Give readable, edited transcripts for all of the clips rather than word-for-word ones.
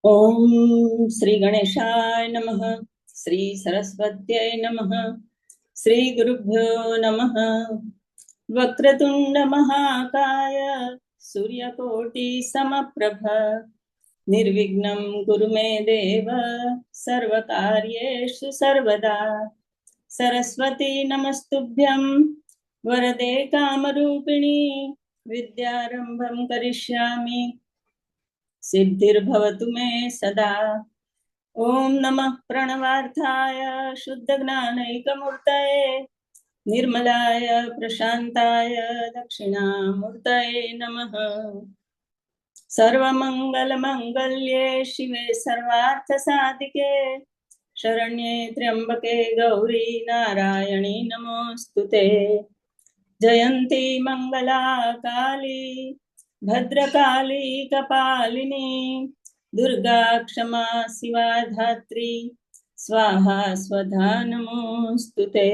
ઓમ શ્રી ગણેશાય નમઃ. શ્રી સરસ્વત્યય નમઃ. શ્રી ગુરુભ્યો નમઃ. વક્રતુંડ મહાકાય સૂર્યકોટિ સમપ્રભ નિર્વિઘ્નમ કુરુ મે દેવ સર્વકાર્યેષુ સર્વદા. સરસ્વતી નમસ્તુભ્યં વરદે કામરૂપિણી વિદ્યારંભં કરિષ્યામિ સિદ્ધિર્ભવતુ મે સદા. ઓમ નમઃ પ્રણવાર્થાય શુદ્ધ જ્ઞાનૈકમૂર્તયે નિર્મલાય પ્રશાંતાય દક્ષિણામૂર્તયે નમઃ. સર્વમંગલમંગલ્યે શિવે સર્વાર્થ સાધિકે શરણ્યે ત્ર્યંબકે ગૌરી નારાયણી નમોસ્તુતે. જયંતી મંગલા કાલી ભદ્રકાલી કપાલિની દુર્ગા ક્ષમા શિવા ધાત્રી સ્વાહા સ્વધા નમોસ્તુતે.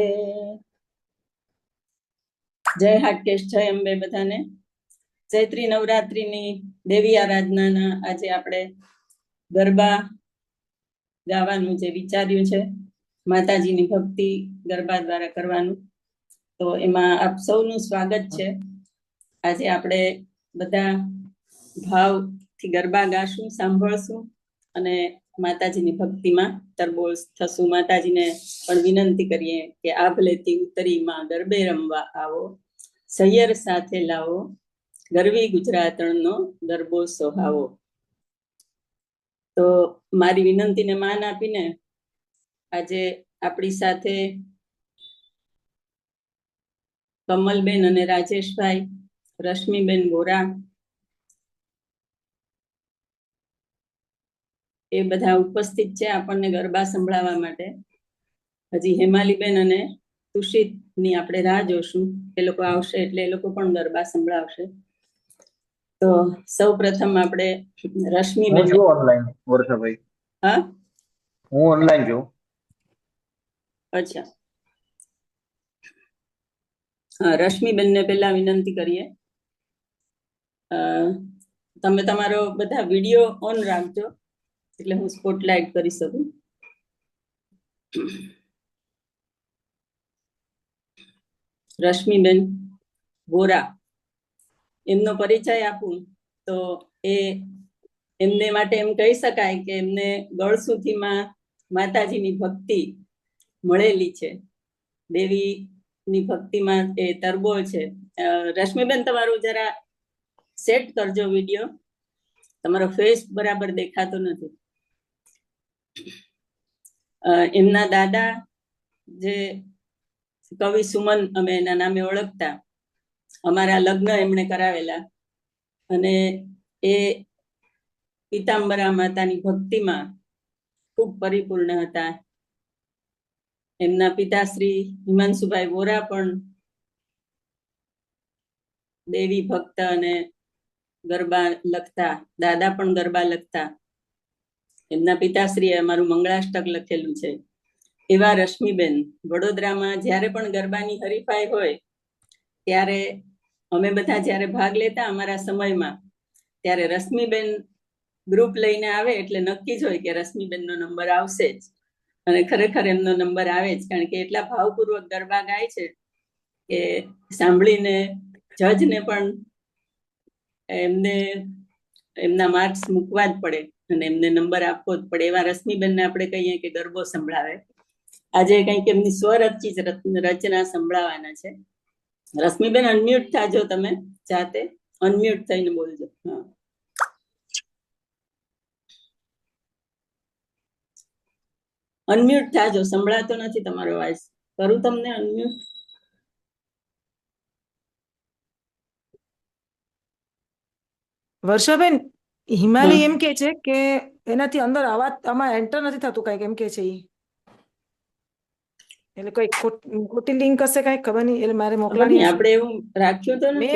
જય હાટકેશ, જય અંબે બધાને. ચૈત્રી નવરાત્રીની દેવી આરાધનાના આજે આપણે ગરબા ગાવાનું જે વિચાર્યું છે, માતાજીની ભક્તિ ગરબા દ્વારા કરવાનું, તો એમાં આપ સૌનું સ્વાગત છે. આજે આપણે બધા ભાવથી ગરબા ગાશું, સાંભળશું અને માતાજીની ભક્તિમાં તરબોળ થશું. માતાજીને પણ વિનંતી કરીએ કે આભ લેતી ઉતરીમાં ગરબે રમવા આવો, સૈયર સાથે લાવો, ગરવી ગુજરાતણનો ગરબો સોહાવો. તો મારી વિનંતીને માન આપીને આજે આપણી સાથે કમલબેન અને રાજેશભાઈ, રશ્મિબેન વોરા, એ બધા ઉપસ્થિત છે આપણને ગરબા સંભળાવવા માટે. હજી હેમાલીબેન અને તુષિતની આપણે રાહ જોશું. એ લોકો આવશે એટલે એ લોકો પણ ગરબા સંભળાવશે. તો સૌ પ્રથમ આપણે રશ્મિબેન. હું છું ઓનલાઈન વર્ષાભાઈ. હા, હું ઓનલાઈન છું. અચ્છા, હા, રશ્મિબેનને પહેલા વિનંતી કરીએ, તમે તમારો બધા વિડીયો ઓન રાખજો એટલે હું સ્પોટલાઇટ કરી શકું. રશ્મિબેન વોરા, એમનો પરિચય આપું તો એ એમને માટે એમ કહી શકાય કે એમને ગળસુથીમાં માતાજીની ભક્તિ મળેલી છે. દેવીની ભક્તિમાં એ તરબોળ છે. રશ્મિબેન, તમારું જરા સેટ કરજો વિડીયો, તમારો ફેસ બરાબર દેખાતો નથી. એમના દાદા જે કવિ સુમન અમે એના નામે ઓળખતા, અમારા લગ્ન એમણે કરાવેલા અને એ પીતાંબરા માતાની ભક્તિમાં ખૂબ પરિપૂર્ણ હતા. એમના પિતાશ્રી હિમાંશુભાઈ વોરા પણ દેવી ભક્ત અને ગરબા લખતા, દાદા પણ ગરબા લખતા. એમના પિતાશ્રીએ અમારું મંગળાષ્ટક લખેલું છે. એવા રશ્મિબેન વડોદરામાં જ્યારે પણ ગરબાની હરીફાઈ હોય ત્યારે અમે બધા જ્યારે ભાગ લેતા અમારા સમયમાં, ત્યારે રશ્મિબેન ગ્રુપ લઈને આવે એટલે નક્કી જ હોય કે રશ્મિબેનનો નંબર આવશે જ. અને ખરેખર એમનો નંબર આવે જ, કારણ કે એટલા ભાવપૂર્વક ગરબા ગાય છે કે સાંભળીને જજને પણ એમને એમના માર્ક્સ મૂકવા જ પડે અને એમને નંબર આપવો જ પડે. એવા રશ્મિબેનને આપણે કહીએ કે ગરબો સંભળાવે. આજે કંઈક એમની સ્વરચિત રચના સંભળાવવાના છે. રશ્મિબેન, અનમ્યુટ થાજો, તમે જાતે અનમ્યુટ થઈને બોલજો. હા, અનમ્યુટ થાજો, સંભળાતો નથી તમારો અવાજ. કરું તમને અનમ્યુટ? વર્ષાબેન, હિમાલી એમ કે છે કે એનાથી અંદર અવાજ આમાં એન્ટર નથી થતું, કઈક એમ કે છે ઈ. એટલે કોઈ ખોટી લિંક હશે, કઈ ખબર નહીં. એટલે મારે મોકલવાની આપણે એવું રાખ્યું તો નથી.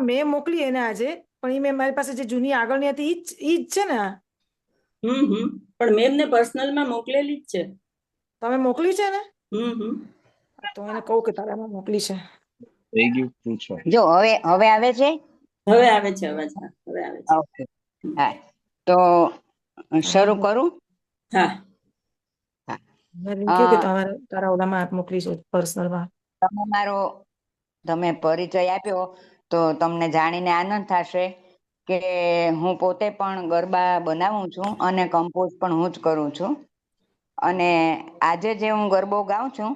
મેં મોકલી એને આજે, પણ ઈ મેં મારી પાસે જે જૂની આગળની હતી ઈ જ છે ને. પણ મેં એમને પર્સનલમાં મોકલેલી જ છે. તમે મોકલી છે ને? તો એને કહું કે તારે એમાં મોકલી છે. જો હવે આવે છે? હવે આવે છે અવાજ. હા, હવે આવે છે. ઓકે, હા. તો શરૂ કરું? હા. મેં એમ કહ્યું કે અ, તારા ઓલામાં આપ મોકલી છે પર્સનલમાં. તમે પરિચય આપ્યો તો તમને જાણીને આનંદ થશે કે હું પોતે પણ ગરબા બનાવું છું અને કમ્પોઝ પણ હું જ કરું છું. અને આજે જે હું ગરબો ગાઉં છું,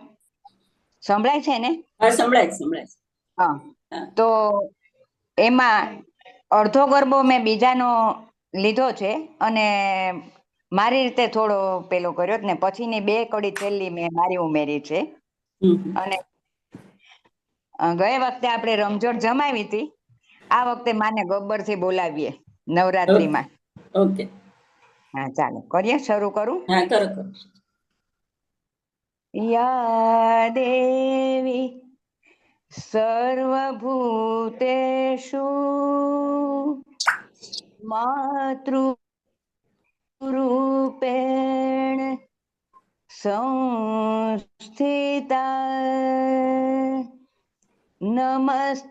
સંભળાય છે ને? હા, સંભળાય. હા. હા. તો એમાં અડધો ગરબો મેં બીજાનો લીધો છે અને મારી રીતે થોડો પેલો કર્યો ને પછીની 2 કડી છેલ્લી મેં મારી ઉમેરી છે. હમ. અને ગયે વખતે આપણે રમઝટ જમાવી હતી, આ વખતે માને ગબ્બરથી બોલાવીએ નવરાત્રીમાં. ઓકે. હા, ચાલો કરીએ, શરૂ કરું. હા, કરો. યા દેવી સર્વભૂતેષુ માતૃરૂપેણ સંસ્થિતા નમસ્તસ્યૈ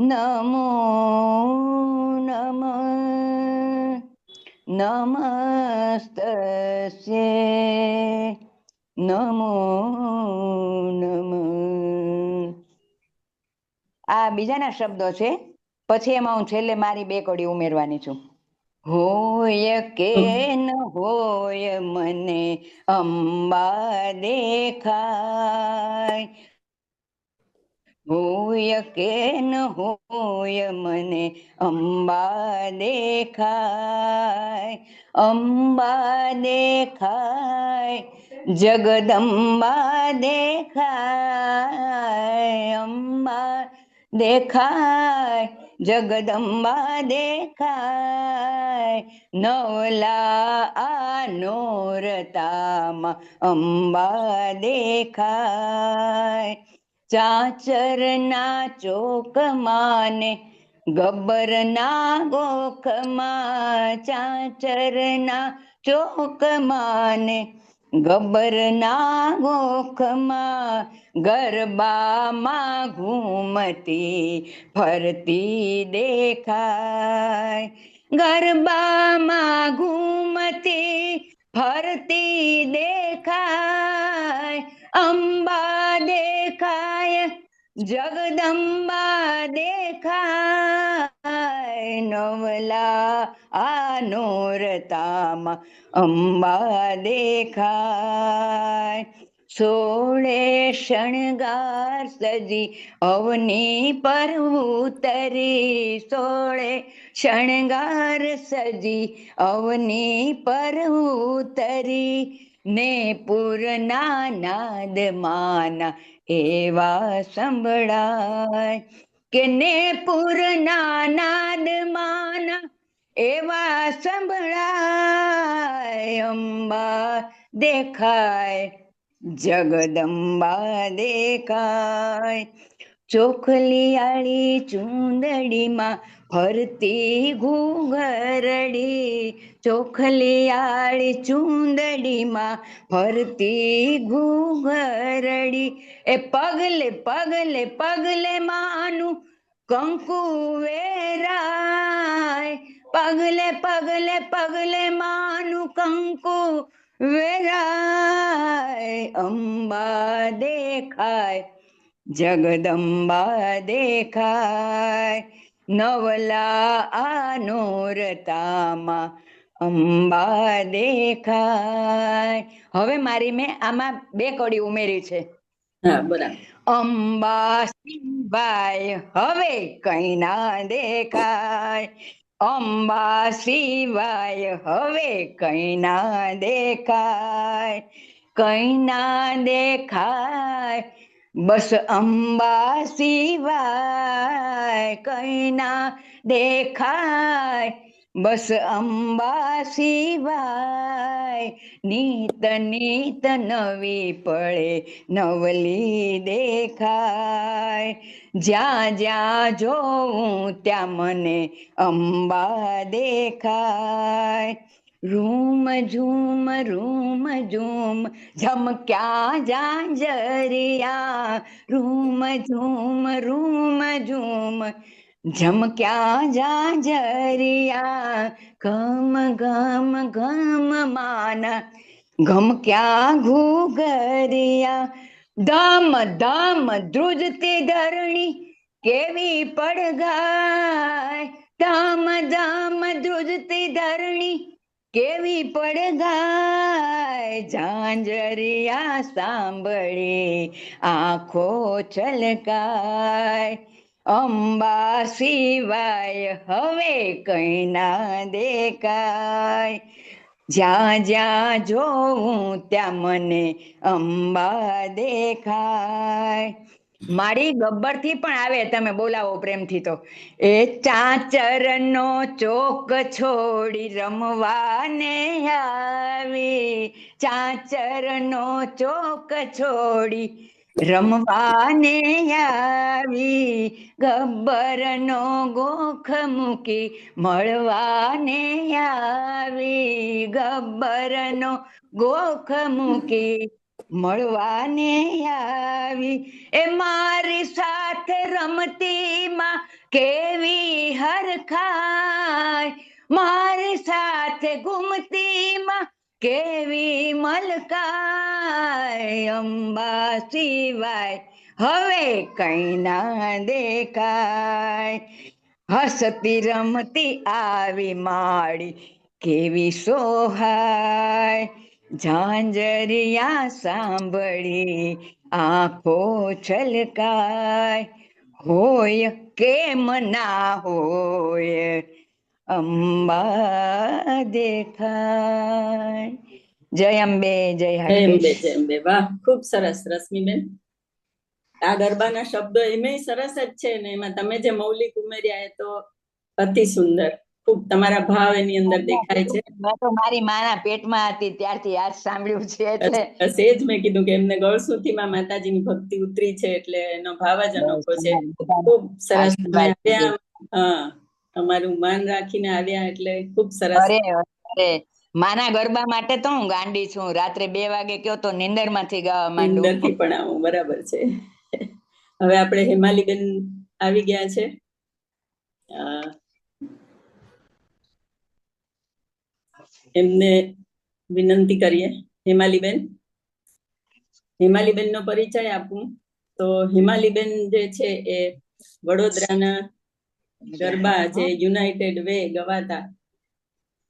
નમો નમસ્તસ્યૈ નમો નમઃ. આ બીજાના શબ્દો છે, પછી એમાં હું છેલ્લે મારી 2 કડી ઉમેરવાની છું. હોય કે ન હોય મને અંબા દેખાય, હોય કે ન હોય મને અંબા દેખાય, અંબા દેખાય, જગદંબા દેખાય, અંબા દેખાય, જગદંબા દેખાય, નવલા નોરતામાં અંબા દેખાય, ચાચરના ચોકમાં ને ગબ્બરના ગોખમાં, ચાચરના ચોકમાં ને ગબ્બરના ગોખમાં, ગરબામાં ઘૂમતી ફરતી દેખાય, ગરબામાં ઘૂમતી ફરતી દેખાય, અંબા દેખાય, જગદંબા દેખાય, નવલા નોરતામાં અંબા દેખાય, 16 શણગાર સજી અવની પર ઉતરી, 16 શણગાર સજી અવની પર ઉતરી, ને પૂરના નાદમાના એવા સંભળાય, કે ને પૂરના નાદમાના એવા સંભળાય, અંબા દેખાય, જગદંબા દેખાય, ચોખલિયાળી ચૂંદડીમાં ફરતી ઘૂઘરડી, ચોખલિયાળી ચૂંદડીમાં ફરતી ઘૂઘરડી, એ પગલે પગલે પગલે માનું કંકુ વેરાય, પગલે પગલે પગલે માનું કંકુ વેરાય, અંબા દેખાય, જગદંબા દેખાય, નવલા નોરતામાં અંબા દેખાય. હવે મારી મેં આમાં 2 કડી ઉમેરી છે. હા, બરાબર. અંબા સિવાય હવે કઈ ના દેખાય, અંબા સિવાય હવે કઈ ના દેખાય, કઈ ના દેખાય, બસ અંબા સિવાય કઈ ના દેખાય, બસ અંબા સિવાય, નીત નીત નવી પડે નવલી દેખાય, જ્યાં જ્યાં જોઉં ત્યાં મને અંબા દેખાય, room zoom ઝમક્યા Jhanjhariya, room zoom ઝમક્યા Jhanjhariya, ઘમ ઘમ ઘમ માના ઘમક્યા ઘૂઘરિયા, ધમ ધમ ધ્રુજતી ધરણી કેવી પડઘાય, ધમ ધમ ધ્રુજતી ધરણી કેવી પડઘાય, ઝાંઝરિયા સાંભળી આંખો છલકાય, અંબા સિવાય હવે કઈ ના દેખાય, જ્યાં જ્યાં જોઉં ત્યાં મને અંબા દેખાય. મારી ગબ્બરથી પણ આવે, તમે બોલાવો પ્રેમથી તો. એ ચાચરનો ચોક છોડી રમવાને આવી, ચાચરનો ચોક છોડી રમવાને આવી, ગબ્બરનો ગોખ મૂકી મળવાને આવી, ગબ્બરનો ગોખ મૂકી મળવાને આવી, એ મારી સાથે રમતી માં કેવી હરખાય, મારી સાથે ઘૂમતી માં કેવી મલકાય, અંબા સિવાય હવે કઈ ના દેખાય, હસતી રમતી આવી માળી કેવી સોહાય, ઝાંઝરિયા સાંભળી આંખો છલકાય, હોય કેમ ના હોય અંબા દેખાય. જય અંબે, જય જય અંબે, હાટકેશ. જય અંબે. વાહ, ખૂબ સરસ રશ્મિબેન. આ ગરબાના શબ્દો એમેય સરસ જ છે ને એમાં તમે જે મૌલિક ઉમેર્યા એ તો અતિ સુંદર. ખૂબ તમારા ભાવ એની અંદર દેખાય છે. મેં તો મારી માના પેટમાં હતી ત્યારથી આજ સાંભળ્યું છે એટલે બસ એ જ મેં કીધું કે એમને ગળસુથીમાં માતાજીની ભક્તિ ઉતરી છે એટલે એનો ભાવ જ અનોખો છે. ખૂબ સરસ તમે આવ્યા. હા, તમારું માન રાખીને આવ્યા એટલે ખૂબ સરસ. અરે અરે, માના ગરબા માટે તો હું ગાંડી છું. રાત્રે 2 વાગે કયો તો નીંદર માંથી ગાવા માંડું. નિંદરથી પણ આવું બરાબર છે. હવે આપણે હેમાલીબેન આવી ગયા છે. એમને વિનંતી કરીએ. હેમાલીબેન નો પરિચય આપું તો હેમાલીબેન જે છે એ વડોદરાના ગરબા જે યુનાઇટેડ વે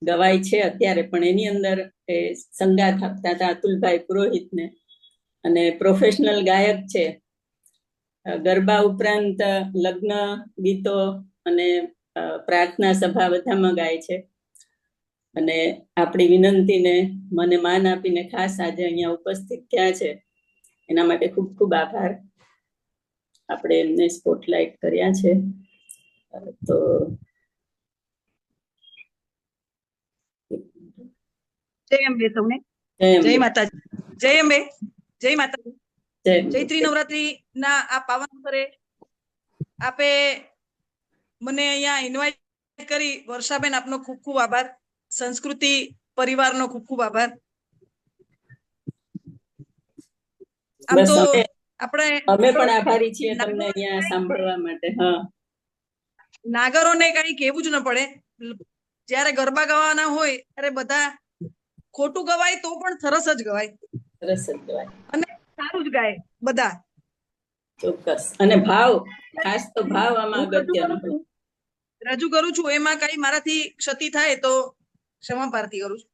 ગવાય છે અત્યારે, પણ એની અંદર એ સંગાથ આપતા હતા અતુલભાઈ પુરોહિતને, અને પ્રોફેશનલ ગાયક છે. ગરબા ઉપરાંત લગ્ન ગીતો અને પ્રાર્થના સભા બધામાં ગાય છે. અને આપણી વિનંતીને મને માન આપીને ખાસ આજે અહીંયા ઉપસ્થિત થયા છે એના માટે ખૂબ ખૂબ આભાર. આપણે એમને સ્પોટલાઇટ કર્યા છે. તો જય અંબે સૌને. જય માતાજી. જય અંબે. જય માતાજી. ચૈત્રી નવરાત્રી ના આ પાવન અવસરે આપે મને અહીંયા ઇન્વાઇટ કરી. વર્ષાબેન, આપનો ખૂબ ખૂબ આભાર. સંસ્કૃતિ પરિવારનો ખૂબ ખૂબ આભાર. આમ તો આપણે અમે પણ આભારી છીએ તમને અહીંયા સાંભળવા માટે. હા, નાગરોને કઈ કહેવું જ ન પડે. જ્યારે ગરબા ગાવાના હોય ત્યારે બધા ખોટું ગવાય તો પણ સરસ જ ગવાય, સરસ જ ગવાય અને સારું જ ગાય બધા. ચોક્કસ. અને ભાવ, ખાસ તો ભાવ આમાં અગત્યનો રજૂ કરું છું. એમાં કઈ મારાથી ક્ષતિ થાય તો ક્ષમા પ્રાર્થી કરું છું.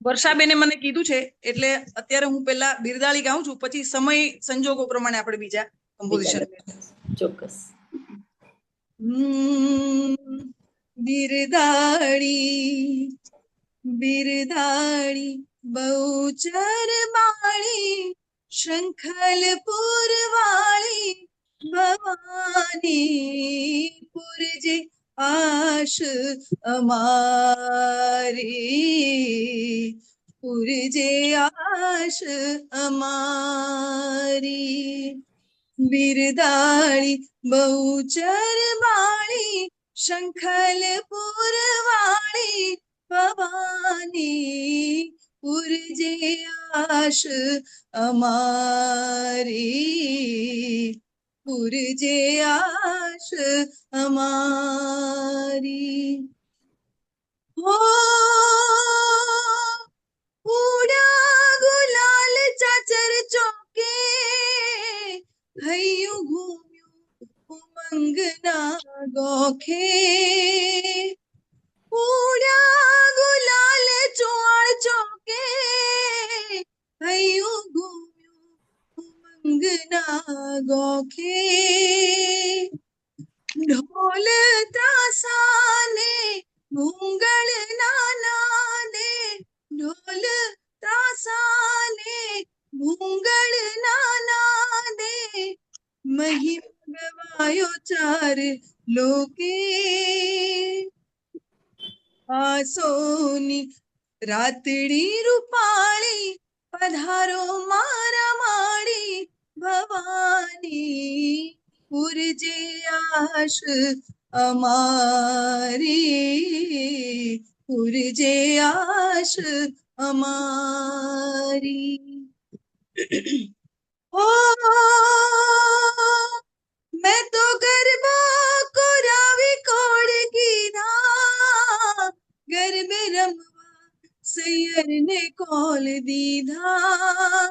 વર્ષાબેને મને કીધું છે એટલે અત્યારે હું પેલા બિરદાળી ગાઉં છું, પછી સમય સંજોગો પ્રમાણે આપણે બીજા કમ્પોઝિશન. ચોક્કસ. બિરદાળી બિરદાળી બહુચર માળી, શંખલપુર વાળી ભવાની, પુરજે આશ અમારી, પુરજે આશ અમારી. બિરદાળી બહુચર વાળી, શંખલપુર વાળી ભવાની પૂરજે આશ અમારી, પૂરજે આશ અમારી. હો ઉડ્યા ગુલાલ ચાચર ચોકે, હૈયું ઘૂમ્યું ઉમંગના ગોખે. ઉડ્યા ગુલાલ ચોળ ચોકે, હૈયું ઘૂમ્યું ઉમંગના ગોખે. ઢોલ ત્રાસાને ભૂંગળ નાદે, ઢોલ ત્રાસાને ભૂંગળ નાદે, મહિમ ગવાયો ચાર લોકે. આસોની રાતડી રૂપાળી, પધારો મારા માળી ભવાની, પૂરજે આશ અમારી, પૂરજે આશ અમારી. ઓ મેં તો ગરબા કોરાવી કોડ કીધા, ગરબે રમવા સૈયરને કોલ દીધા.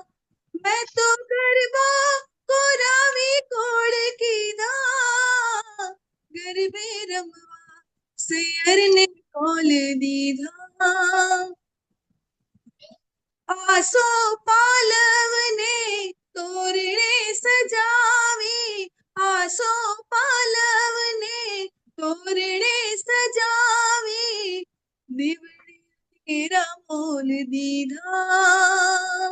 મેં તો ગરબા કોરાવી કોડ કીધા, ગરબે રમવા સૈયરને કોલ દીધા. આસો પાલવને તોરણે સજાવી, આસો પાલવને તોરણે સજાવી, દીવડી તેરા મોલ દીધા.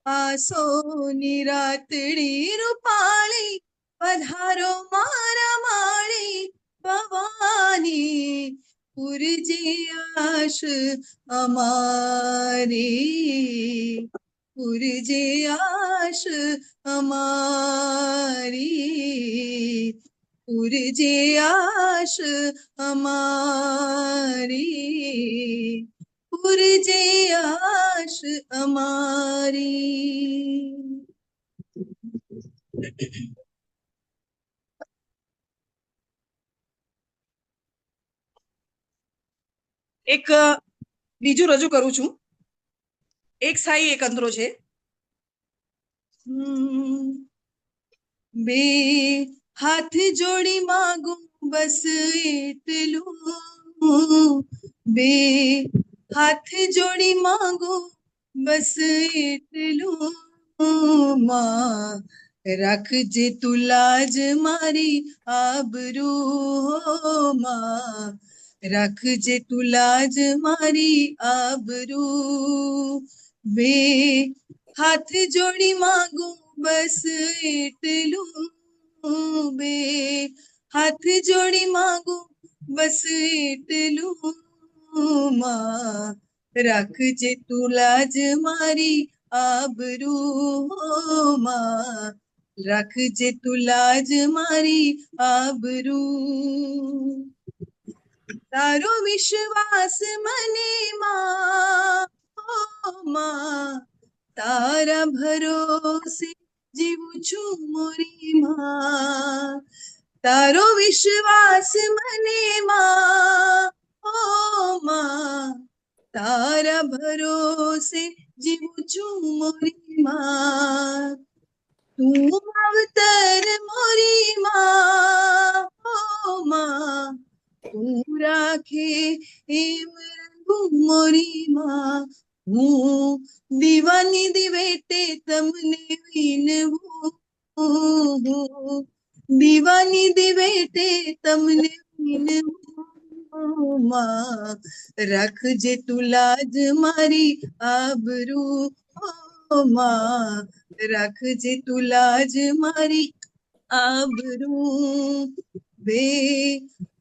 આસોની રાતડી રૂપાળી, પધારો મારા માળી ભવાની, પૂરજે આશ અમારી, પૂરજે આશ અમારી, પૂરજે આશ અમારી, પૂરજે આશ અમારી. એક બીજું રજૂ કરું છું. એક સાઈ એક અંતરો છે. બે હાથ જોડી માગું બસ એટલું, બે હાથ જોડી માગું બસ એટલું, માં રાખજે તું લાજ મારી આબરૂ, માં રાખજે તું લાજ મારી આબરૂ. બે હાથ જોડી માગું બસ એટલું, બે હાથ જોડી માગું બસ એટલું, માં રાખજે તું લાજ મારી આબરૂ, માં રાખજે તું લાજ મારી આબરૂ. તારો વિશ્વાસ મને માં, માં તારા ભરોસે જીવું છું મોરી માં. તારો વિશ્વાસ મને માં, માં તારા ભરોસે જીવું છું મોરી માં. તું માવતર મોરી માં, તું રાખે એમ રંગું મોરી માં. હું દીવાની દિવેટે તમને વિનવું, દીવાની દિવેટે તમને વિનવું, માં રાખજે તું લાજ મારી આબરૂ, માં રાખજે તું લાજ મારી આબરૂ. બે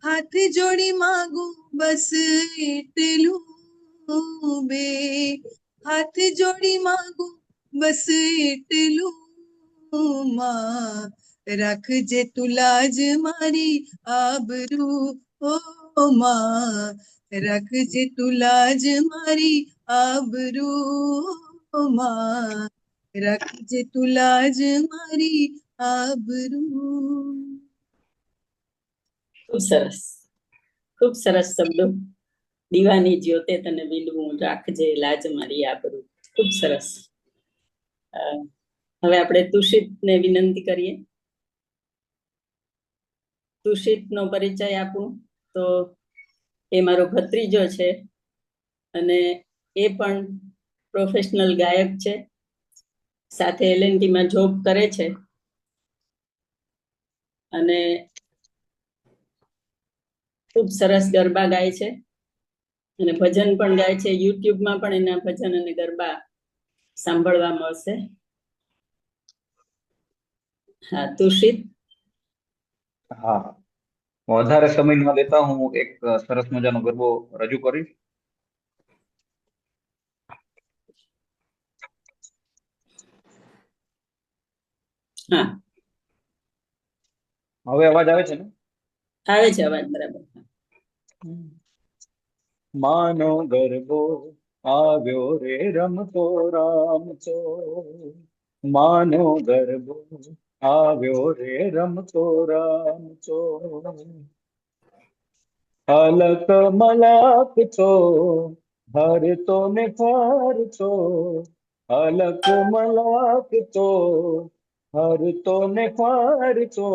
હાથ જોડી માગું બસ એટલું, બે હાથ જોડી માગું બસ એટલું, માં રાખજે તું લાજ મારી આબરૂ, ઓ માં રાખજે તું લાજ મારી આબરૂ માં રાખજે તું લાજ મારી આબરૂ. ખૂબ સરસ શબ્દો. દીવાની જ્યોતે તને વિલવું, રાખજે લાજ મારી આબરૂ. ખૂબ સરસ. હવે આપણે તુષિતને વિનંતી કરીએ. તુષિતનો પરિચય આપું તો એ મારો ભત્રીજો છે અને એ પણ પ્રોફેશનલ ગાયક છે, સાથે એલએનટીમાં જોબ કરે છે અને ખૂબ સરસ ગરબા ગાય છે અને ભજન પણ ગાય છે. યુટ્યુબમાં પણ એના ભજન અને ગરબા સાંભળવા મળશે. હા, તુષિત. હા, વધારે સમય ન લેતા હું એક સરસ મજાનો ગરબો રજૂ કરીશ. હા, હવે અવાજ આવે છે ને? આવે છે અવાજ બરાબર. માનો ગરબો આવ્યો રે રમતો રામચો, માનો ગરબો આવ્યો રે રમતો રામચો, અલક મલક છો હરતો ને ફરતો, અલક મલક તો હરતો ને ફરતો,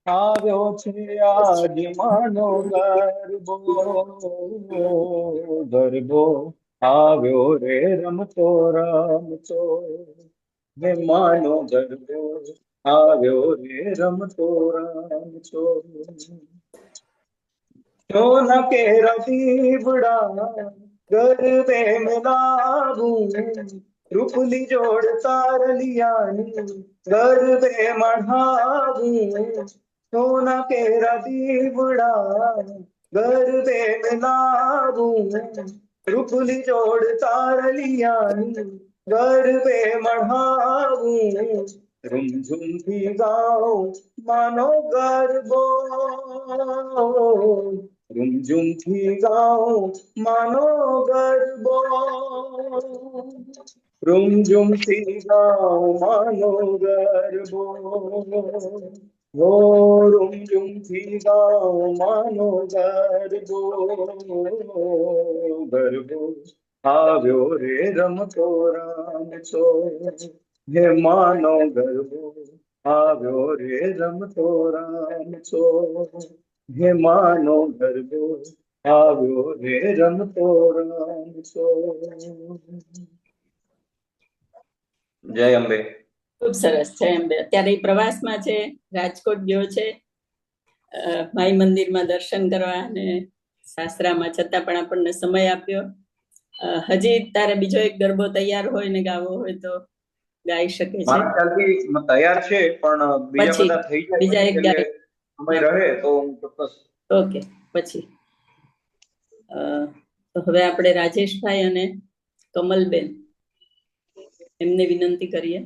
આવ્યો છે આજ માનો ગરબો, ગરબો આવ્યો રે રમતો રામચો, હે માનો ગરબો આવ્યો રે રમતો રામચો. सोना के रतीबड़ा गरबे में लाऊं, रूपली जोड़ तारलियानी गरबे मढ़ाऊं, सोना के रतीबड़ा गरबे में लाऊं, रूपली जोड़ तारलियानी गरबे मढ़ाऊं, रुमझुम भी गाओ मानो गरबो, रुमझुमથી ગાઓ માનો ગરબો, રૂમઝુમથી ગાઓ માનો ગરબો, ઓ રૂમઝુમથી ગાઓ માનો ગરબો, ગરબો આવ્યો રે રમતો રામચો, હે માનો ગરબો આવ્યો રે રમતો રામચો, હે માનો ગરબો આવ્યો રે રમતો રામચો. જય અંબે. ખૂબ સરસ છે અંબે. અત્યારે એ પ્રવાસમાં છે, રાજકોટ ગયો છે માઈ મંદિરમાં દર્શન કરવા અને સાસરામાં, છતાં પણ આપણને સમય આપ્યો. હજી તારે બીજો એક ગરબો તૈયાર હોય ને ગાવો હોય તો ગાઈ શકે છે. મારા ખ્યાલથી તૈયાર છે, પણ બીજા પછી બધા થઈ જાય બીજા એક એટલે ગાય. સમય રહે તો હું ચોક્કસ. ઓકે, પછી તો હવે આપણે રાજેશભાઈ અને કમલબેન એમને વિનંતી કરીએ.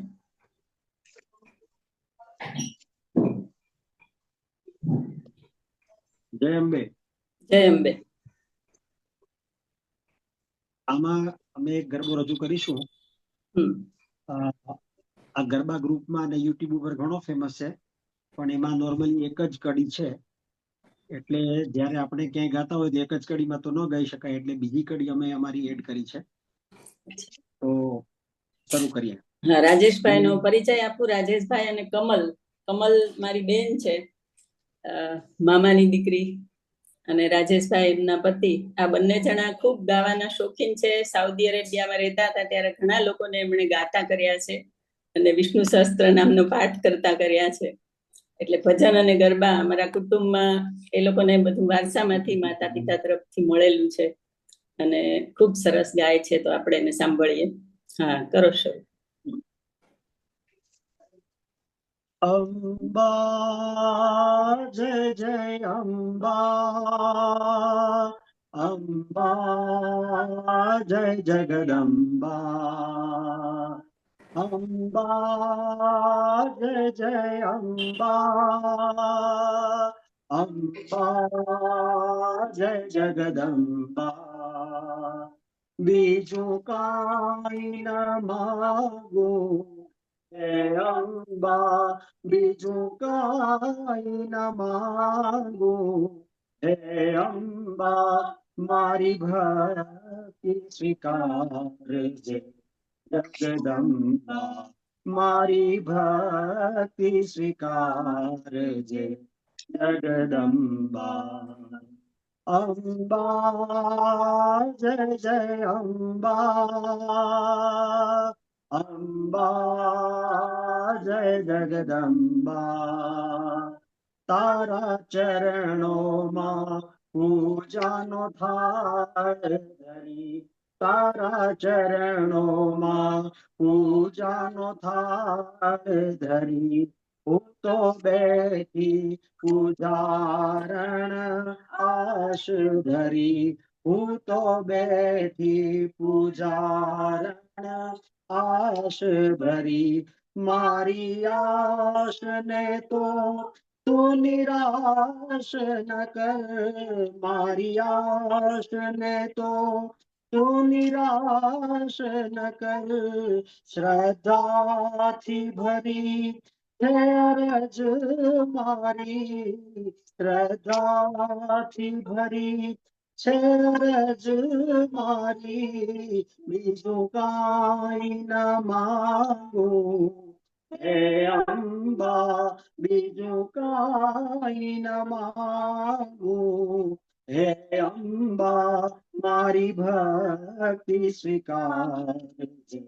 જય અંબે. જય અંબે. આમાં અમે એક ગરબો રજૂ કરીશું. આ ગરબા ગ્રુપમાં અને યુટ્યુબ ઉપર ઘણો ફેમસ છે, પણ એમાં નોર્મલી એક જ કડી છે, એટલે જ્યારે આપણે ક્યાંય ગાતા હોય તો એક જ કડીમાં તો ન ગાઈ શકાય, એટલે બીજી કડી અમે અમારી એડ કરી છે. તો શરૂ કરીએ. હા, રાજેશભાઈ નો પરિચય આપું. રાજેશભાઈ અને કમલ. કમલ મારી બેન છે, મામાની દીકરી, અને રાજેશભાઈ એમના પતિ. આ બંને જણા ખૂબ ગાવાના શોખીન છે. સાઉદી અરેબિયામાં રહેતા હતા ત્યારે ઘણા લોકોને એમણે ગાતા કર્યા છે અને વિષ્ણુ સહસ્ત્ર નામનો પાઠ કરતા કર્યા છે. એટલે ભજન અને ગરબા અમારા કુટુંબમાં એ લોકોને બધું વારસામાંથી માતા પિતા તરફથી મળેલું છે અને ખૂબ સરસ ગાય છે. તો આપણે એને સાંભળીએ. હા, કરો શરૂ. અંબા જય જય અંબા, અંબા જય જગદંબા, અંબા જય જય અંબા, અંબા જય જગદંબા, બીજું કાંઈ ન માગું, હે અંબા બીજું કાંઈ ન માગું, હે અંબા મારી ભક્તિ સ્વીકારજે, જગદંબા મારી ભક્તિ સ્વીકારજે, જગદંબા. અંબા જય જય અંબા, અંબા જય જગદંબા, તારા ચરણોમાં પૂજાનો થાળ ધરી, તારા ચરણોમાં પૂજાનો થાળ ધરી, હું તો બેઠી પૂજારણ આશ ધરી, હું તો બેઠી પૂજારણ આશ ભરી, મારી આશ ને તો તું નિરાશ ન કર, મારી આશ ને તો તું નિરાશ ન કર, શ્રદ્ધાથી ભરી હે અરજ મારી, શ્રદ્ધાથી ભરી છે અરજ મારી, બીજું કાંઈ ન માંગું, હે અંબા બીજું કાંઈ ન માંગું, હે અંબા મારી ભક્તિ સ્વીકારજે,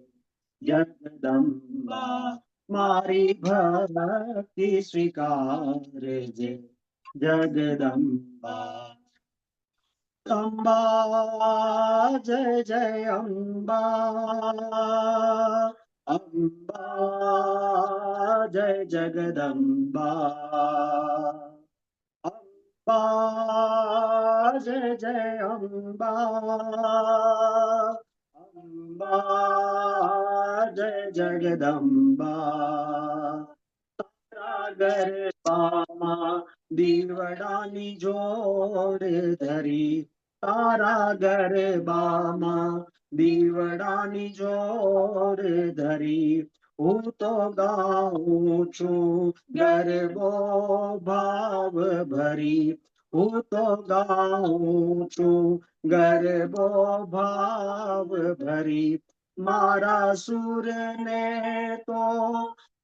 જગદંબા મારી ભક્તિ સ્વીકારજે, જગદંબા. અંબા જય જય અંબા, અંબા જય જગદંબા, અંબા જય જય અંબા, અંબા જય જગદંબા, તારા ગરબામાં દીવડાની જોડ ધરી, તારા ગરબામાં દીવડાની જોડ ધરી, હું તો ગાઉં છું ગરબો ભાવ ભરી, હું તો ગાઉં છું ગરબો ભાવ ભરી, મારા સુરને તો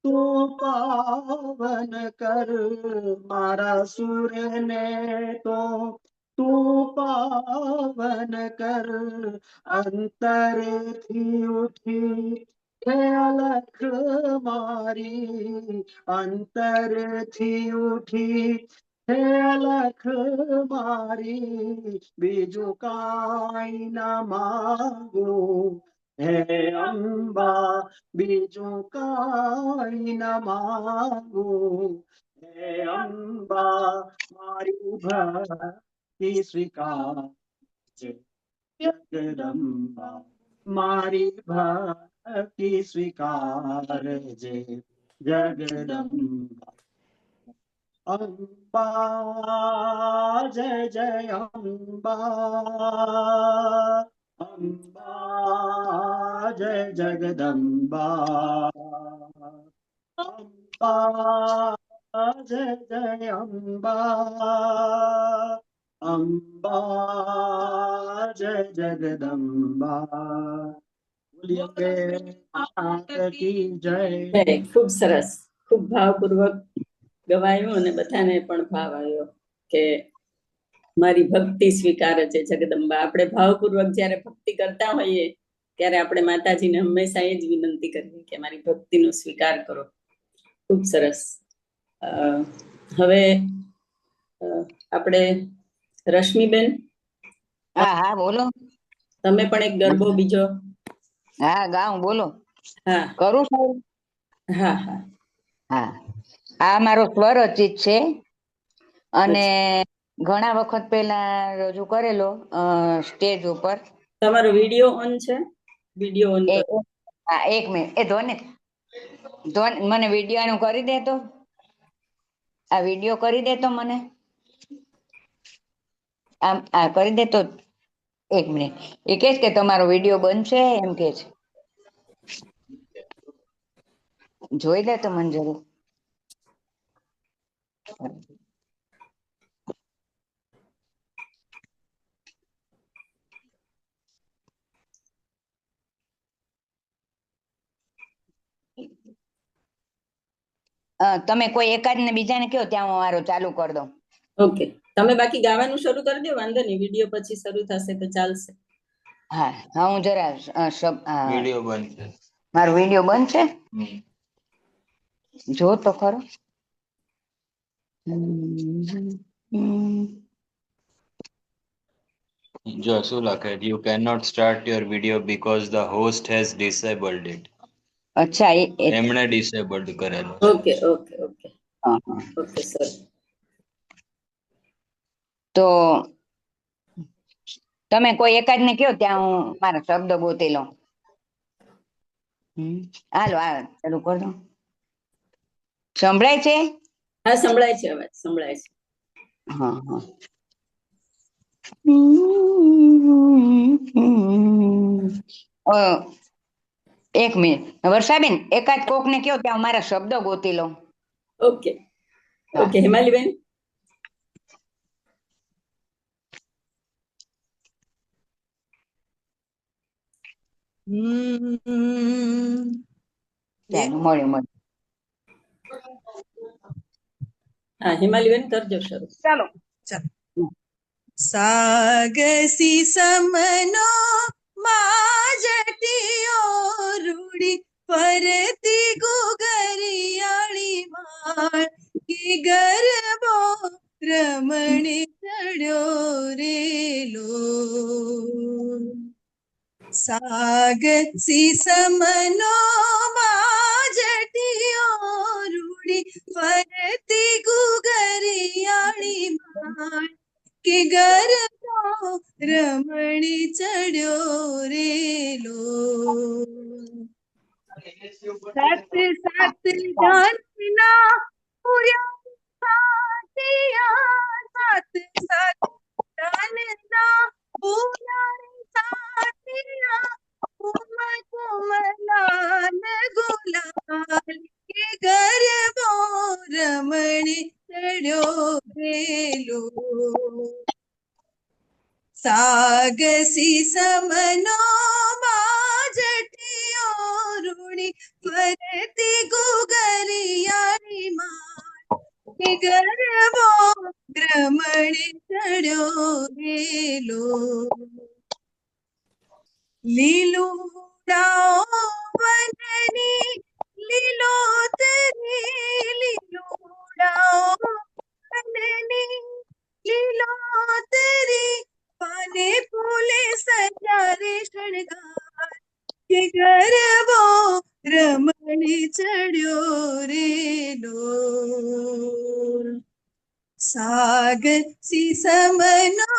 તું પાવન કર, મારા સુરને તો તું પાવન કર, અંતરથી ઉઠી હે અલખ મારી, અંતરથી ઉઠી હે અલખ મારી, બીજું કાંઈ ન માંગું, હે અંબા બીજું કાંઈ ન માંગું, હે અંબા મારી ભક્તિ સ્વીકારજે, જગદંબા મારી ભક્તિ સ્વીકારજે, જગદંબા. અંબા જય જય અંબા, અંબા જય જગદંબા, અંબા જય જય અંબા, અંબા જય જગદંબા. બોલીએ કે માત કી જય. ખૂબ સરસ, ખૂબ ભાવપૂર્વક ગવાયું અને બધાને પણ ભાવ આવ્યો કે મારી ભક્તિ સ્વીકારે છે જગદંબા. આપણે ભાવપૂર્વક જ્યારે ભક્તિ કરતા હોઈએ ત્યારે આપણે માતાજીને હંમેશા એ જ વિનંતી કરીએ કે મારી ભક્તિનો સ્વીકાર કરો. ખૂબ સરસ. હવે આપણે રશ્મિબેન, હા હા બોલો. તમે પણ એક ગરબો બીજો. હા ગાઉં, બોલો. હા કરું છું. હા હા હા, આ મારો સ્વર રચિત છે અને ઘણા વખત પહેલા રજૂ કરેલો સ્ટેજ ઉપર. તમારો વિડીયો ઓન છે? વિડીયો ઓન કરો. હા, એક મિનિટ. એ ધોને મને વિડીયો આનું કરી દે તો, આ વિડીયો કરી દે તો મને. આમ આ કરી દે તો 1 મિનિટ. એ કહે છે કે તમારો વિડીયો બનશે એમ કે છે. જોઈ લે તો મને જરૂર. તમે કોઈ એકાદ ને બીજાને કહો ત્યાં હું મારો ચાલુ કરી દઉં. ઓકે, તમે બાકી ગાવાનું શરૂ કરી દો, વાંધો નહીં, વિડીયો પછી શરૂ થશે તો ચાલશે. હા હા, હું જરા વિડીયો બંધ છે. મારો વિડીયો બંધ છે, જો તો ખરો. જો શું લખે? You cannot start your video because the host has disabled it. અચ્છા, એમણે disabled કરેલો. Okay okay okay okay sir. તો તમે કોઈ એકાદ ને કહો ત્યાં હું મારા શબ્દ ગોતી લઉં. હાલો આ ચાલુ કરી દો. સંભળાય છે? હા સંભળાય છે, અવાજ સંભળાય છે. હા હા. 1 મિનિટ વર્ષાબેન, એકાદ કોક ને કહો ત્યાં મારા શબ્દ ગોતી લઉં. ઓકે ઓકે, હિમાલીબેન. ચાલો મળ્યું. હા હિમાલીબેન કરજો શરૂ. ચાલો ચાલો. સાગસી સમનો માજટીયો રૂડી ફરતી ગુગરિયાળી માળ કે ગરબો રમણી ચડ્યો રેલો. સાગસી સમનો માજટીયો રૂડી ફરતી ગુગરિયાળી માળ કે ગરબો રમણી ચડ્યો રેલો. સાત સાત જાનના પૂર્યા સાતિયા, સાત સાત જાનના પૂર્યા સાતિયા, કોમલાલ ગુલાલ કે ગરબો રમણી ચડ્યો રેલો. સાગસી સમનો માજટીયો રૂડી ફરતી ગુગરિયાળી માળ કે ગરબો રમણી ચડ્યો રેલો. લીલુડાઓ વનની લીલોતરી, લીલુડાઓ વનની લીલોતરી, પાને ફૂલે સજારે શણગાર કે ગરબો રમણી ચડ્યો રેલો. સાગસી સમનો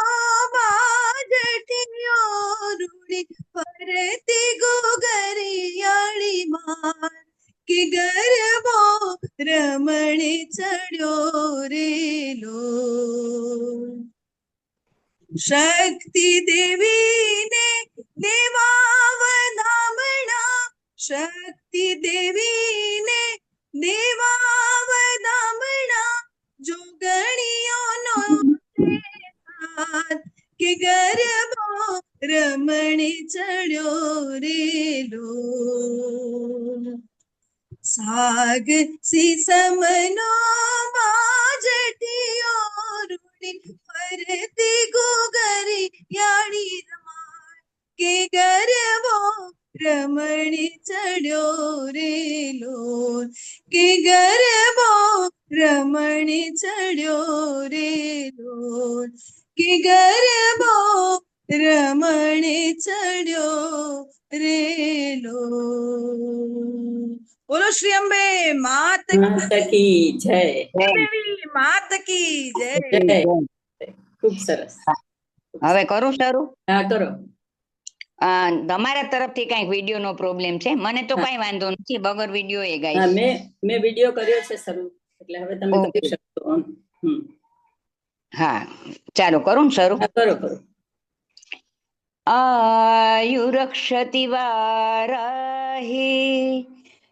માજટીયો રૂડી ફરતી ગુગરિયાળી માળ કે ગરબો રમણી ચડ્યો રેલો. શક્તિ દેવીને દેવા વધામણા, શક્તિ દેવીને દેવા વધામણા, જોગણીઓનો કે ગરબો રમણી ચડ્યો રેલો. સાગસી સમનો માજટીયો રૂડી ફરતી ગુગરિયાળી માળ કે ગરબો રમણી ચડ્યો રેલો. કે ગરબો રમણી ચડ્યો રેલો. કે ગરબો રમણી ચડ્યો રેલો. બોલો શ્રી અંબે માત કી જય. દેવી માત કી જય. જય. ખૂબ સરસ. હવે કરું શરૂ? હા કરો. તમારા તરફથી કઈક વિડીયો નો પ્રોબ્લેમ છે? મને તો કઈ વાંધો નથી, વગર વિડીયો એ હા ગાઈશ. મેં વિડીયો કર્યો છે શરૂ, એટલે હવે તમે કરી શકશો. હા, ચાલો કરું ને શરૂ. હા, કરો કરો. આયુરક્ષતિ વારાહી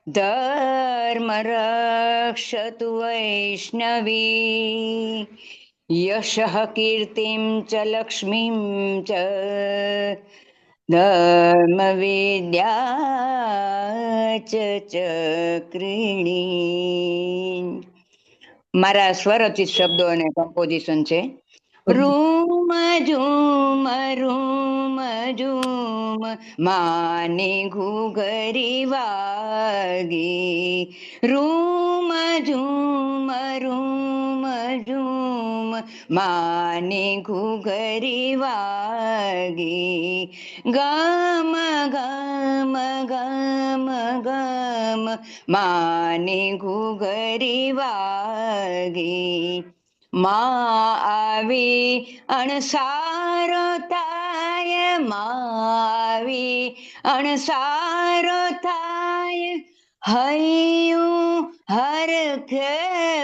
ધર્મ રક્ષતુ વૈષ્ણવી યશઃ કીર્તિમ ચ લક્ષ્મીમ ચ ધર્મ વિદ્યા ચ ચક્રિણી. મારા સ્વરચિત શબ્દો અને કમ્પોઝિશન છે. રૂમ ઝૂમ રૂમ ઝૂમ માની ઘૂઘરી વાગી. રૂમ ઝૂમ રૂમ ઝૂમ માની ઘૂઘરી વાગી. ગામ ગામ ગામ ગામ માની ઘૂઘરી વાગી. માં આવી અણસારો થાય, માં આવી અણસારો થાય, હૈયું હરખ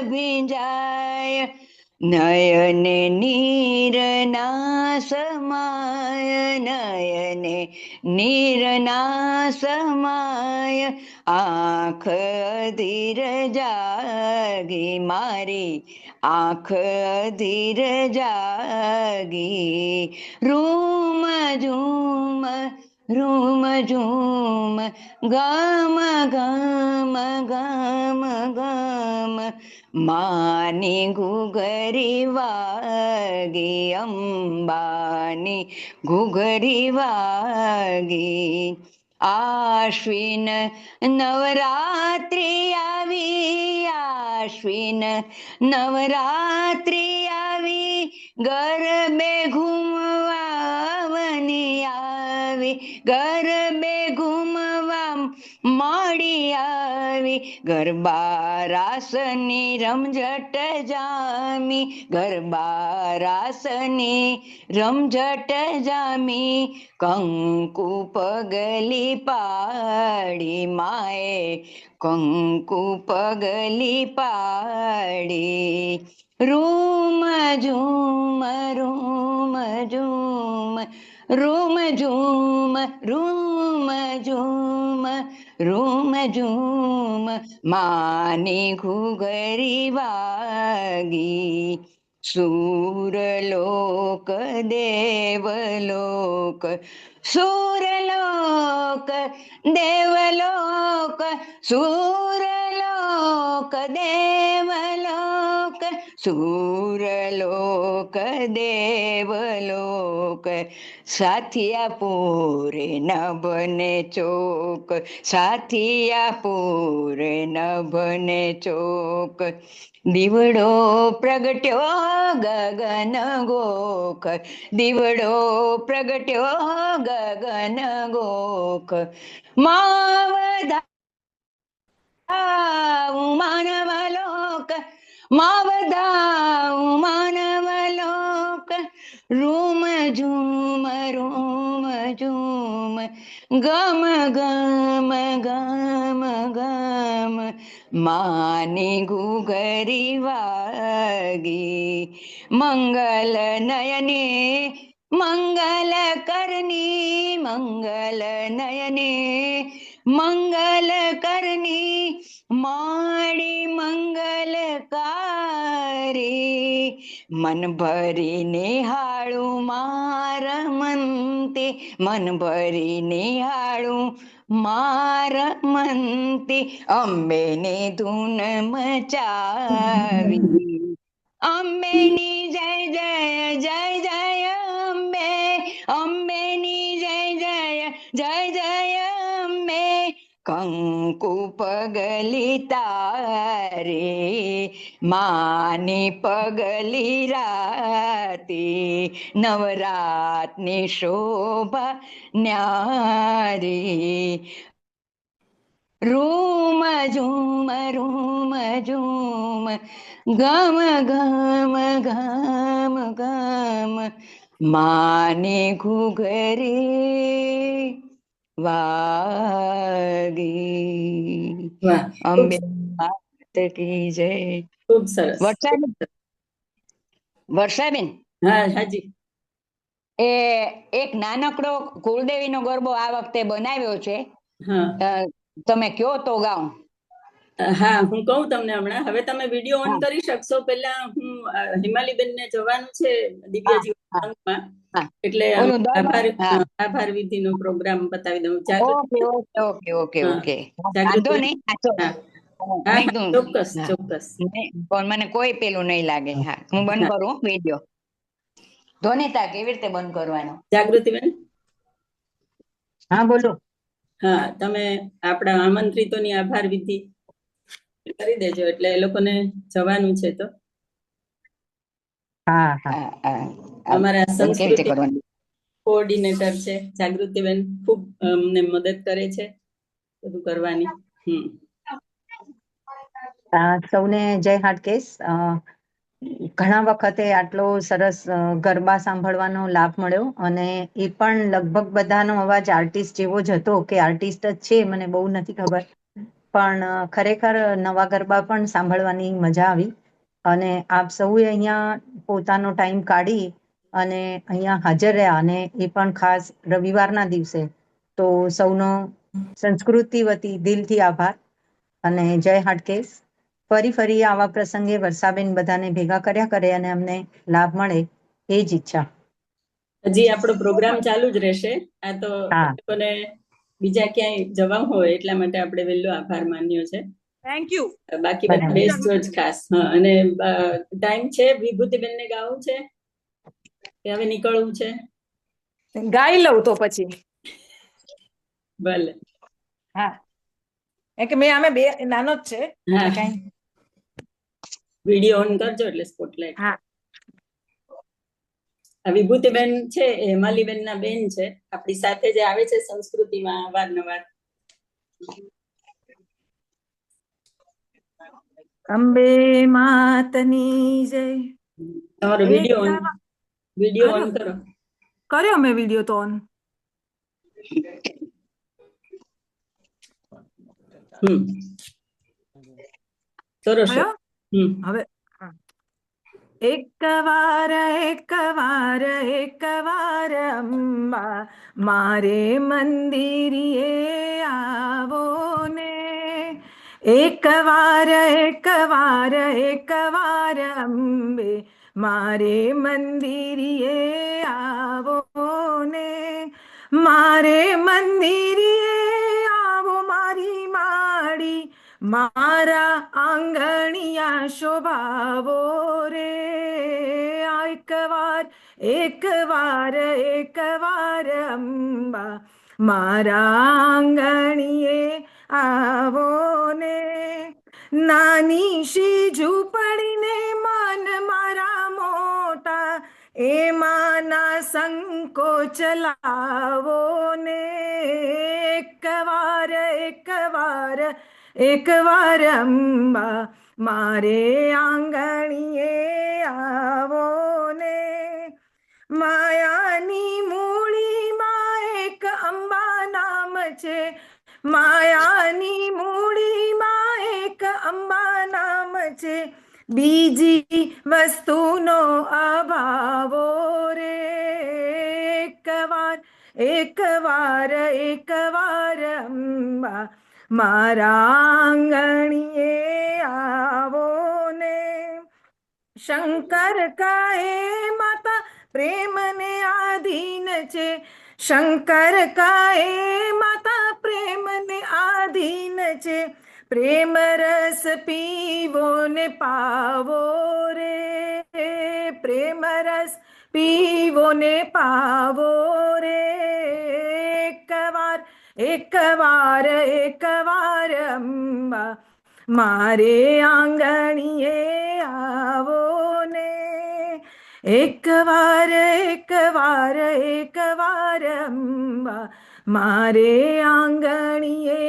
ભીંજાય, નયને નીર ના સમાય, નયને નીર ના સમાય, આંખ અધીર જાગી, મારી આંખ અધીર જાગી. રૂમ ઝૂમ રૂમ ઝૂમ ગામ ગામ ગામ ગામ માની ઘૂઘરી વાગી. અંબાની ઘૂઘરી વાગી. આશ્વિન નવરાત્રિ આવી, આશ્વિન નવરાત્રિ આવી, ગરબે ઘૂમવાની આવી, ગરબે ઘૂમવા મળી આવી, ગરબા રાસની રમઝટ જામી, ગરબા રાસની રમઝટ જામી, કંકુ પગલી પાડી, માએ કંકુ પગલી પાડી. Room zoom room zoom room zoom room zoom room zoom માની ઘૂઘરી વાગી. સુરલોક દેવલોક, સુરલોક દેવલોક, સુરલોક દેવલોક, સુરલોક દેવલોક, સાથિયા પૂરે નભને ચોક, સાથિયા પૂરે નભને ચોક, દીવડો પ્રગટ્યો ગગન ગોખ, દીવડો પ્રગટ્યો ગગન ગોખ, માવધાવું માનવલોક, માવધાવું માનવલોક, રૂમ ઝૂમ રૂમ ઝૂમ ગમ ગમ ગમ ગમ માની ઘૂઘરી વાગી. મંગલ નયને મંગલ કરની, મંગલ નયને મંગલ કરની, માડી મંગલકારી, મન ભરી નિહાળું માર મનતે, મન ભરી નિહાળું માર મનતે, અંબેની ધૂન મચાવી. અંબેની જય જય જય જય અંબે, અંબેની જય જય જય જય અંબે, કંકુ પગલી તારે, માની પગલી રાતી, નવરાતની શોભા ન્યારી. રૂમ ઝૂમ રૂમ ઝૂમ ગમ ગમ ગમ ગમ માની ઘૂઘરી વાગી. વાહ, અંબે માત કી જય. ખૂબ સરસ. વરસાદ વર્ષાબેન, હા હાજી. એ એક નાનકડો કુળદેવીનો ગરબો આ વખતે બનાવ્યો છે. હા તમે કયો તો ગાઉં. હા હું કહું તમને હમણાં. હવે તમે વિડીયો ઓન હા. કરી શકશો. પેલા હું હિમાલીબેન ને જવાનું છે દિવ્ય જીવન સંઘમાં, હા. એટલે ઓલું હા. આભાર વિધિનો પ્રોગ્રામ બતાવી દઉં. જાગૃતિ. ઓકે. હા. વાંધો જાગૃતિ. નહીં. હા મેં કીધું, ચોક્કસ હા. ચોક્કસ. પણ મને કોઈ પેલું નહીં લાગે. હા, હું બંધ કરું વિડીયો. ધોનીતા કેવી રીતે બંધ કરવાનો? જાગૃતિબેન. હા બોલો. હા તમે આપણા આમંત્રિતોની આભાર વિધિ કરી દેજો, એટલે એ લોકોને જવાનું છે. તો અમારા કેવી રીતે સંસ્કૃતિ કરવાનું? કોઓર્ડિનેટર છે જાગૃતિબેન, ખૂબ અમને મદદ કરે છે બધું કરવાની. સૌને જય હાટકેશ. ઘણા વખતે આટલો સરસ ગરબા સાંભળવાનો લાભ મળ્યો, અને એ પણ લગભગ બધાનો અવાજ આર્ટિસ્ટ જેવો જ હતો, કે આર્ટિસ્ટ જ છે મને બહુ નથી ખબર, પણ ખરેખર નવા ગરબા પણ સાંભળવાની મજા આવી. અને આપ સૌએ અહીંયા પોતાનો ટાઈમ કાઢી અને અહીંયા હાજર રહ્યા, અને એ પણ ખાસ રવિવારના દિવસે. તો સૌનો સંસ્કૃતિ વતી દિલથી આભાર અને જય હાટકેશ. ફરી આવા પ્રસંગે વર્ષાબેન બધાને ભેગા કર્યા કરે અને અમને લાભ મળે, એ જ ઈચ્છા. હજી આપણો પ્રોગ્રામ ચાલુ જ રહેશે. આ તો હા. લોકોને બીજા ક્યાંય જવા હોય એટલા માટે આપણે વહેલો આભાર માન્યો છે. Thank you. બાકી બધા બેસજો જ ખાસ. હા, અને ટાઈમ છે વિભૂતિબેન ને ગાવું છે કે હવે નીકળવું છે? ગાઈ લઉં તો પછી. ભલે. હા, કે મેં આમે બે નાનો જ છે. હા, કઈ વિડીયો ઓન કરજો એટલે સ્પોટલાઇટ. હા. વિભૂતિબેન છે એ હિમાલીબેન ના બેન છે, આપણી સાથે જે આવે છે સંસ્કૃતિમાં અવારનવાર. અંબે માતની જય. તમારો વિડીયો ઓન કરો. કર્યો મેં વિડીયો તો ઓન. સરસ. હવે એક વાર અંબા મારે મંદિરે આવો ને, એક વાર અંબે મારે મંદિરે આવો ને, મારે મંદિરે આવો મારી માડી, મારા આંગણિયા શોભાવો રે. એક વાર અંબા મારા આંગણીએ આવો ને, નાની શી ઝૂંપડીને મન મારા મોટા, એમાં ના સંકોચ લાવો ને. એક વાર અંબા મારે આંગણીએ આવો ને. માયાની મૂળીમાં એક અંબા નામ છે, માયાની મૂળીમાં એક અંબા નામ છે, બીજી વસ્તુનો અભાવો રે. એક વાર અંબા મારા આંગણીએ આવો ને. શંકર કહે માતા પ્રેમને આધીન છે, શંકર કહે માતા પ્રેમને આધીન છે, પ્રેમ રસ પીવો ને પાવો રે. પ્રેમ રસ પીવો ને પાવો રે. એક વાર અંબા મારે આંગણીએ આવો ને. એક વાર અંબા મારે આંગણીએ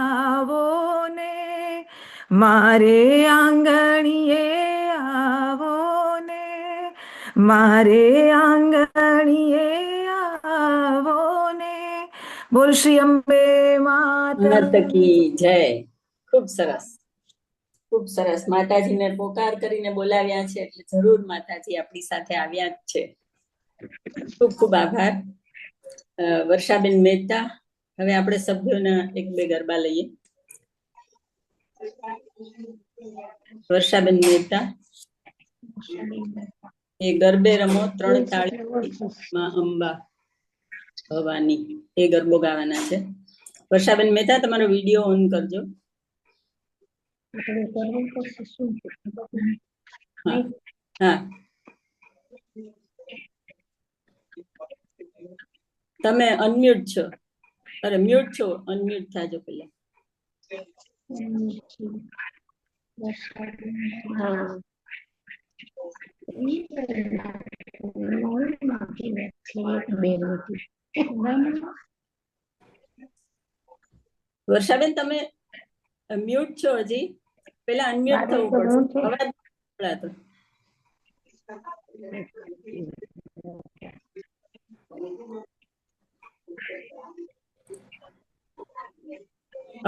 આવો ને, મારે આંગણીએ આવો ને, મારે આંગણીએ આવો ને. બોલ શ્રી અંબે માત કી જય. ખૂબ સરસ. ખૂબ સરસ. માતાજીને પોકાર કરીને બોલાવ્યા છે એટલે જરૂર માતાજી આપણી સાથે આવ્યા જ છે. ખૂબ ખૂબ આભાર. વર્ષાબેન મહેતા, હવે આપણે સભ્યોના એક બે ગરબા લઈએ. વર્ષાબેન મહેતા, એ ગરબે રમો 3 તાળીમાં અંબા ભવાની, એ ગરબો ગાવાના છે. વર્ષાબેન મહેતા, તમારો વિડીયો ઓન કરજો. હા, તમે અનમ્યુટ છો. અરે મ્યુટ છો, અનમ્યુટ થાજો પેલા. વર્ષાબેન, તમે મ્યુટ છો, હજી પેલા અનમ્યુટ થવું પડશે. અવાજ સંભળાતો.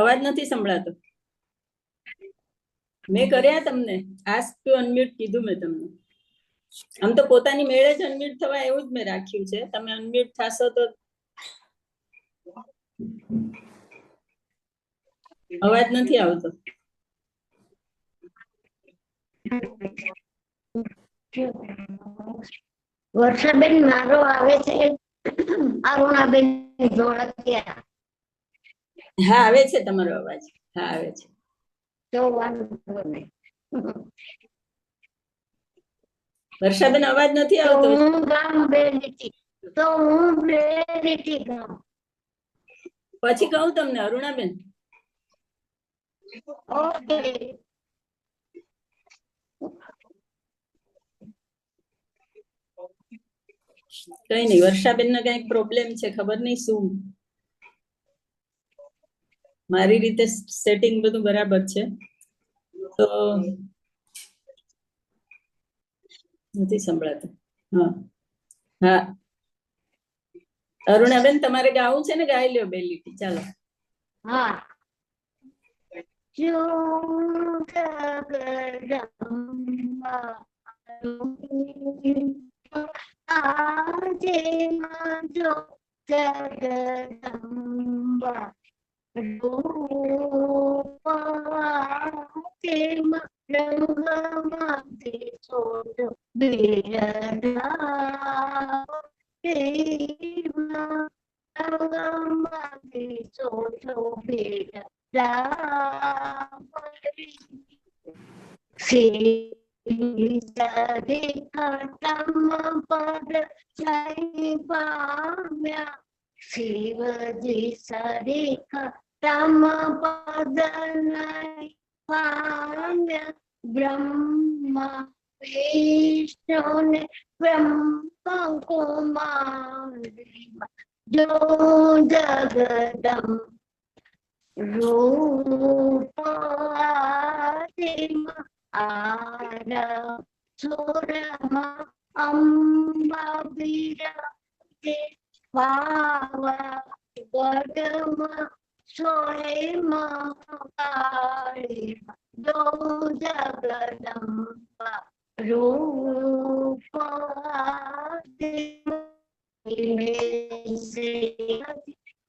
અવાજ નથી સંભળાતો. મેં કર્યા તમને આસ્ક ટુ અનમ્યુટ કીધું મેં તમને. આમ તો પોતાની મેળે જ અનમ્યુટ થવા એવું જ મેં રાખ્યું છે. તમે અનમ્યુટ થશો તો અવાજ નથી આવતો. વર્ષાબેન, મારો આવે છે. અરુણાબેન જોડતિયા. હા, આવે છે તમારો અવાજ. હા, આવે છે. તો વાંધો નહીં. વર્ષાબેન, અવાજ નથી આવતો. હું ગામ બેલીટી. તો હું બેલીટી ગામ. પછી કહું તમને અરુણાબેન. ઓકે. કઈ નઈ, વર્ષાબેન ને કઈક પ્રોબ્લેમ છે, ખબર નહીં શું. મારી રીતે સેટિંગ બધું બરાબર છે, તો નથી સંભળાતું. હા હા, અરુણાબેન, તમારે ગાવું છે ને? ગાઈ લ્યો બે લીટી, ચાલો. હા. જો જગદંબા આજે જો જગદંબા રંગમાંથી સોજો બેરડા રંગમાંથી સોજો બેરડા સીતારે કાંટામાં પદ જઈ પામ્યા. શિવજી સરે કાંટામાં પદ નહીં પામ્યા. બ્રહ્મા વિષ્ણુને બ્રહ્મા કુમારીમાં જો જગદમ રૂપાતિમાં આરા સુરમાં અંબા બિરાજે. વાવા ગઢમાં સોળે મહાકાળીમાં જો જગદંબા રૂપાતિમાં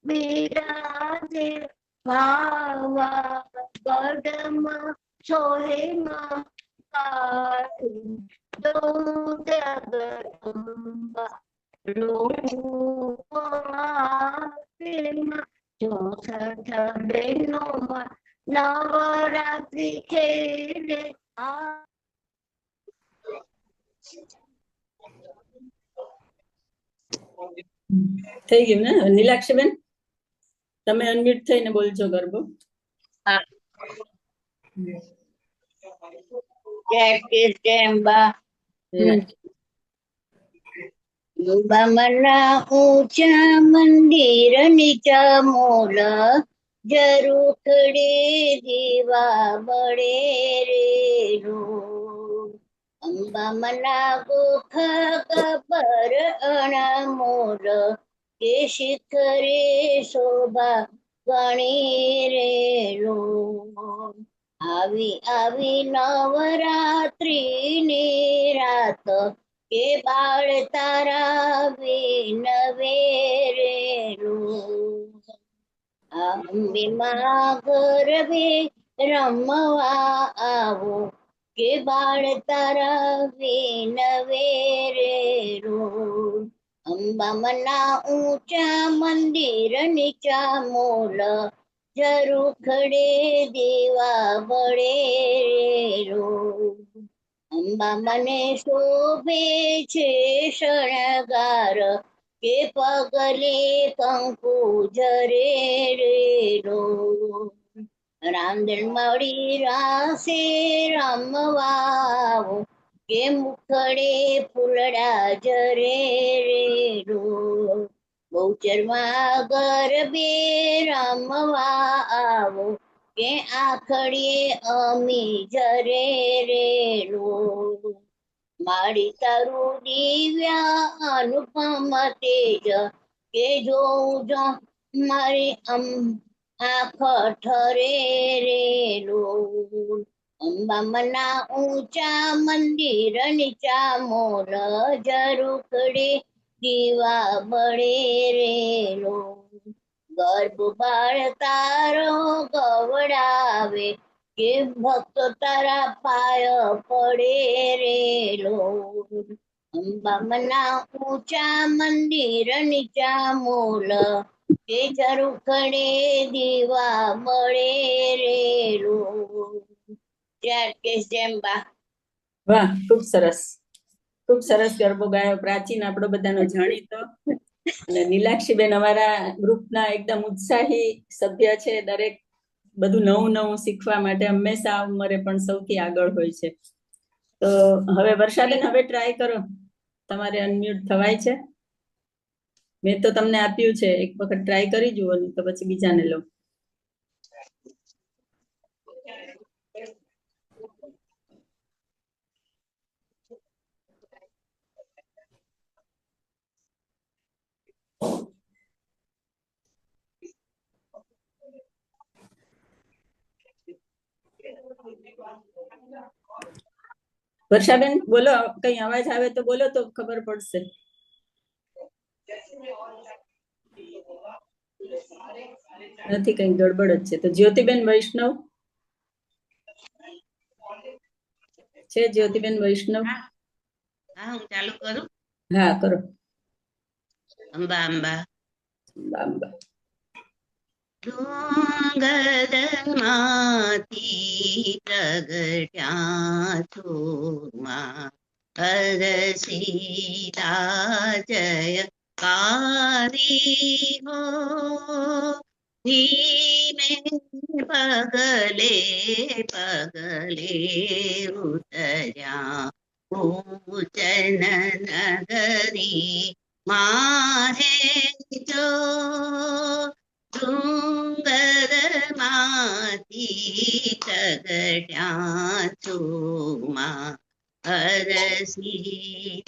બિરાજે. વાવા ગઢમાં સોળે મહાકાળી જો જગદંબા રૂપાતિમાં. 64 બહેનોમાં નવરાત્રિ ખેલે. થઈ ગયું ને? નીલાક્ષીબેન, તમે અનમ્યુટ થઈને બોલજો ગરબો. હા. બમણા ઊંચા મંદિર નીચા મોલ જરૂર ખડે દીવા બળે રે રો. અંબામના ગુફા પર અણમોલ કે શિખરે શોભા ગણી રે રો. આવી નવરાત્રિની રાત કે બાળ તારા વિનવે રે અંબે માં ગરબે રમવા આવો કે બાળ તારા વિનવે રે અંબામના ઊંચા મંદિર નીચા મોલ ઝરૂખડે દેવા બળે રો અંબા મને શોભે છે શણગાર કે પગલે કંકુ જરે રે રો રાંદણ મળી રાસે રમવા કે મુખડે ફૂલડા જરે રે રો બહુચરમાં ગરબે રમવા આવો કે આખડીએ અમી જરે રે રો મારી તારું દિવ્યા અનુપમ તેજ કે જોઉં જો મારી આંખ ઠરે રે રો અંબામના ઊંચા મંદિર નીચા મોલ ઝરૂખડે દીવા બળે રે રો ગર્ભ બાળ તારો ગવડાવે કે ભક્ત તારા પાય પડે રે લો અંબામના ઊંચા મંદિર નીચા મોલ કે ઝરૂખડે દીવા બળે રે લો જેમ્બા. વાહ, ખૂબ સરસ ગરબો ગાયો. પ્રાચીન આપણો બધાનો જાણીતો અને નીલાક્ષીબેન અમારા ગ્રુપના એકદમ ઉત્સાહી સભ્ય છે. દરેક બધું નવું નવું શીખવા માટે હંમેશા આ ઉંમરે પણ સૌથી આગળ હોય છે. તો હવે વર્ષાબેન, હવે ટ્રાય કરો, તમારે અનમ્યુટ થવાય છે. મેં તો તમને આપ્યું છે, એક વખત ટ્રાય કરી જુઓ, તો પછી બીજાને લો. વર્ષાબેન બોલો, કઈ અવાજ આવે તો બોલો, તો ખબર પડશે. નથી, કઈ ગડબડ જ છે. તો જ્યોતિબેન વૈષ્ણવ છે? જ્યોતિબેન વૈષ્ણવ? હા, હું ચાલુ કરું. હા, કરો. અંબા અંબા અંબા ડુંગરમાંથી પ્રગટ્યા છો માં હરસીતા જય કારી હો ધીમે પગલે પગલે ઉતર્યા ઉચન નગરી માહે જો ડુંગર માંથી પ્રગટ્યા છો માં હરસીતા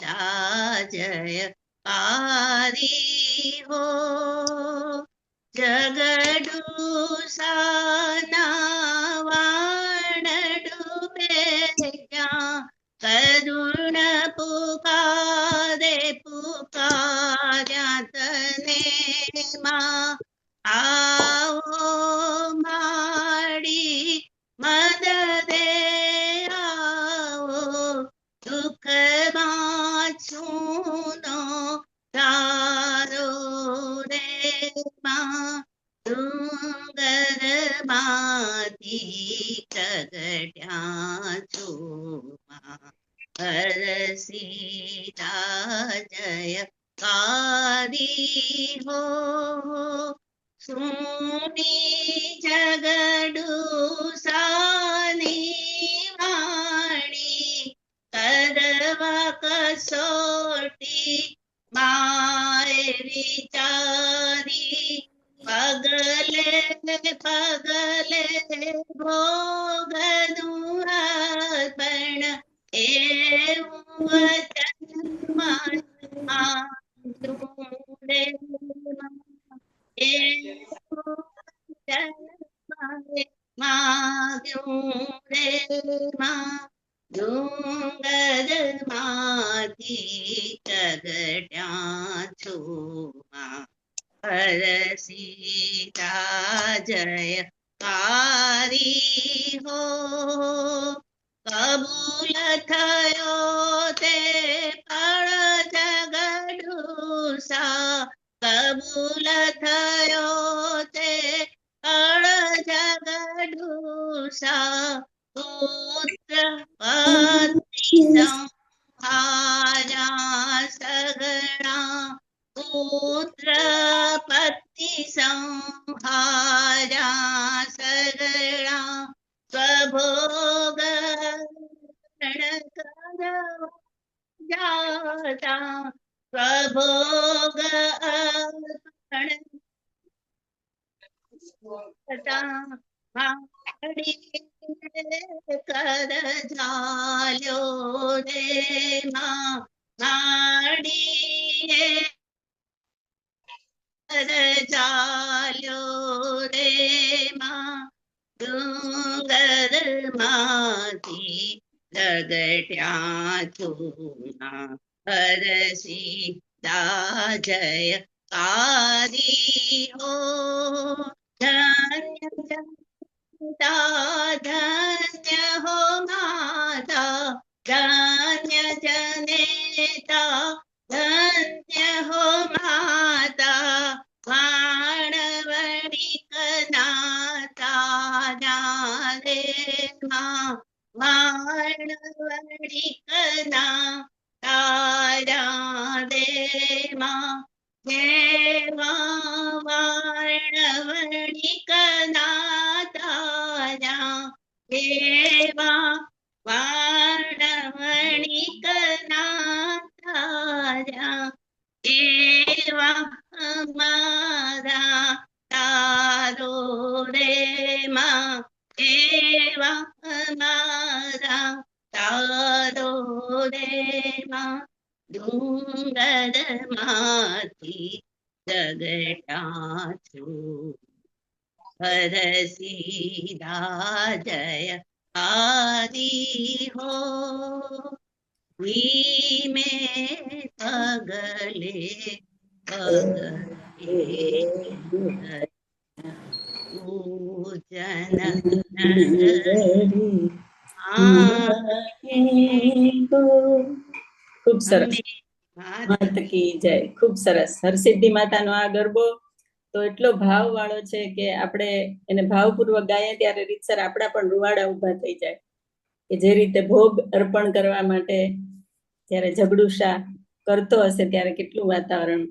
જય પારી હો જગડુ સાના વાણ ડૂબે ક્યાં કરુણ પુકારે પુકાર્યા તને માં આવો માડી મદદે આવો દુઃખમાં છુનો તારો રે માં ડુંગર માંથી પ્રગટ્યા છો માં હરસીતા જય કારી હો સુની જગડુ સાની વાણી કરવા કસોટી માએ વિચારી પગલે પગલે ભોગનું અર્પણ એવું વચન માગ્યું કગટ્યા છુમાં હરસીતા જય કારી હો કબૂલ થયો તે પળ જગડુસા કબૂલ થયો તે પળ જગડુસા પુત્ર પતિ સંહારા સગણા પુત્ર પતિ સંહારા સગણા સ્વભોગ જાતા સ્વભોગ અર્પણ કર ઝાલ્યો રે માડીએ કર ઝાલ્યો રે ડુંગર માંથી લગટ્યા ચૂના હરસી જય કારી હો ધન્ય ધન્ય હો માતા ધન્ય જનેતા ધન્ય હો માતા માણવડી કનાતા રે માણવડી કના તારા રે જેવા વાણવડી કના તારા એવા વાણવડી કના તારા એવા અમારા તારો રે એવા અમારા તારો રે ડુંગર માંથી જગટ્યા છું હરસીદા જય આદિ હો વીમે પગલે પૂજન ખૂબ સરસ. માત કી જય. ખૂબ સરસ. હરસિદ્ધિ માતાનો આ ગરબો તો એટલો ભાવ વાળો છે કે આપણે એને ભાવપૂર્વક ગાઈએ ત્યારે રીતસર આપણા પણ રૂવાડા ઉભા થઈ જાય કે જે રીતે ભોગ અર્પણ કરવા માટે જ્યારે ઝઘડુશા કરતો હશે ત્યારે કેટલું વાતાવરણ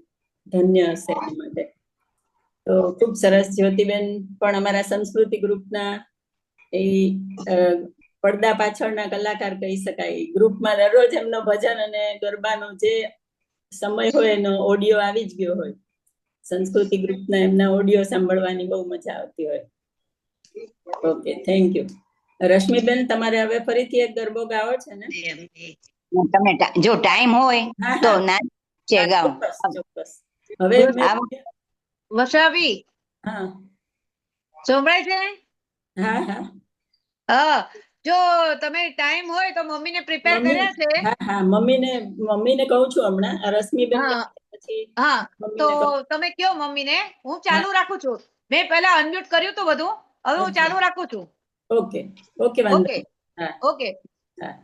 ધન્ય હશે એના માટે. તો ખૂબ સરસ. જ્યોતિબેન પણ અમારા સંસ્કૃતિ ગ્રુપના એ પડદા પાછળના કલાકાર કહી શકાય. ગ્રુપમાં દરરોજ એમનો ભજન અને ગરબાનો જે સમય હોય એનો ઓડિયો આવી જ ગયો હોય. સંસ્કૃતિ ગ્રુપના એમના ઓડિયો સાંભળવાની બહુ મજા આવતી હોય. Okay, thank you. રશ્મિબેન, તમારે હવે ફરીથી એક ગરબો ગાવો છે ને? તમે જો ટાઈમ હોય તો ના ગાઓ. ચોક્કસ. હવે વસાવી હા સંભળાય છે? હા હા હા, જો તમે ટાઈમ હોય તો મમ્મીને પ્રિપેર કર્યા છે. હા હા, મમ્મીને કહું છું હમણાં. રશ્મિબેન પછી હા, તો તમે કયો મમ્મીને. હું ચાલુ રાખું છું. મેં પહેલા અનમ્યુટ કર્યું હતું બધું, હવે હું ચાલુ રાખું છું. ઓકે ઓકે, વાંધો. હા ઓકે. હા,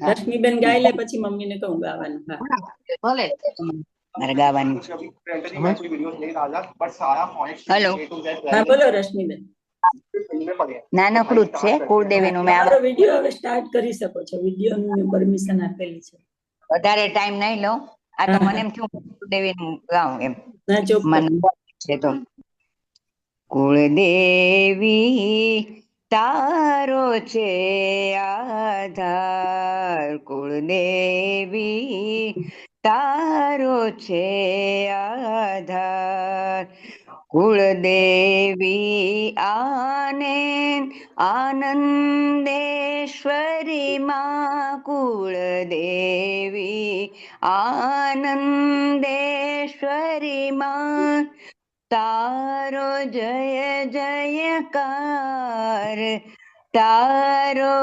રશ્મિબેન ગાઈ લે પછી મમ્મીને કહું ગાવાનું. હા ભલે. મારે ગાવાનું. હેલો. હા બોલો રશ્મિબેન. નાનકડું જ છે કુળદેવીનું. મેં તમારો વિડિયો હવે સ્ટાર્ટ કરી શકો છો. વિડિયોની પરમિશન આપેલી છે. વધારે ટાઈમ નહીં લો. આ તો મને એમ થયું કુળદેવીનું ગાઉં એમ. ના ચોક્કસ છે તો. કુળદેવી તારો છે આધાર, કુળદેવી તારો છે આધાર, કુળદેવી આનંદેશ્વરી માં, કુળદેવી આનંદેશ્વરી માં, તારો જય જયકાર, તારો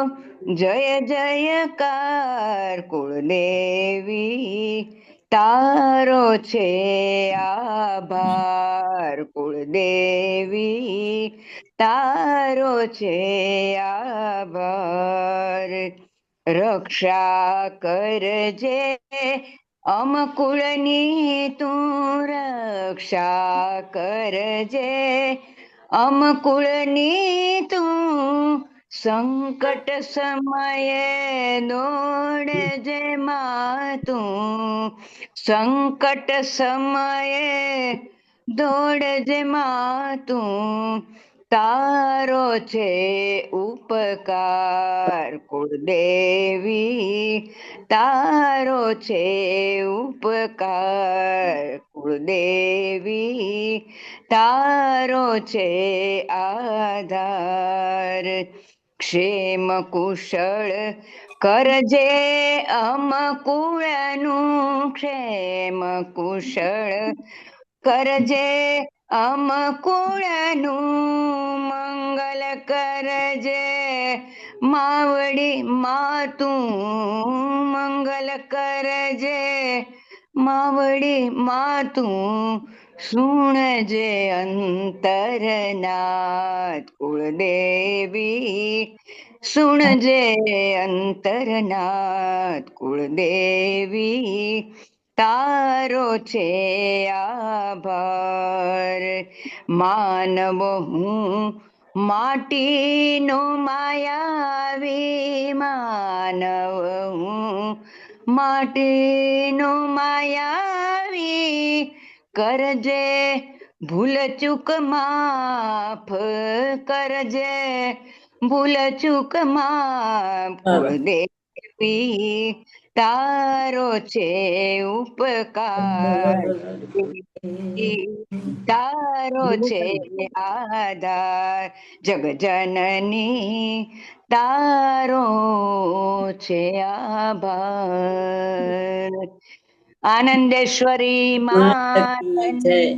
જય જયકાર કુળદેવી તારો છે આભાર કુળદેવી તારો છે આભાર રક્ષા કરજે અમકુળની તું રક્ષા કરજે અમકુળની તું સંકટ સમયે દોડજે માં તું સંકટ સમયે દોડજે માં તું તારો છે ઉપકાર કુળદેવી તારો છે ઉપકાર કુળદેવી તારો છે આધાર ક્ષેમ કુશળ કરજે અમકુળનું ક્ષેમ કુશળ કરજે અમકુળનું મંગલ કરજે માવડી માતું મંગલ કરજે માવડી માતું સુણજે અંતરનાથ કુળદેવી સુણજે અંતરનાથ કુળદેવી તારો છે આભાર માનવ હું માટીનો માયાવી માનવ હું માટીનો માયાવી કરજે ભૂલ ચૂક માફ કરજે ભૂલ ચૂક માફ કુળદેવી તારો છે ઉપકાર તારો છે આધાર જગજનની તારો છે આભાર આનંદેશ્વરી માં જય.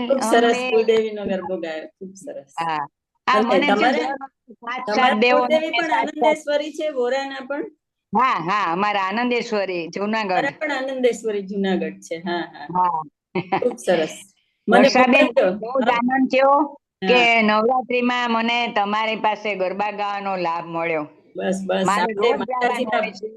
ખૂબ સરસ કુળદેવીનો ગરબો ગાયો, ખૂબ સરસ. હા અને મને છે તમારા સાત તમારા દેવો કુળદેવી પણ આનંદેશ્વરી છે, વોરાના પણ? હા હા અમારા આનંદેશ્વરી જુનાગઢ અમારા પણ આનંદેશ્વરી જુનાગઢ છે. હા હા, હા ખૂબ સરસ. મને વર્ષાબેન મોકલજો. બહુ જ આનંદ થયો કે હા, નવરાત્રીમાં મને તમારી પાસે ગરબા ગાવાનો લાભ મળ્યો. બસ બસ મારે આપણે રોજ ગાવાનું હોય છે.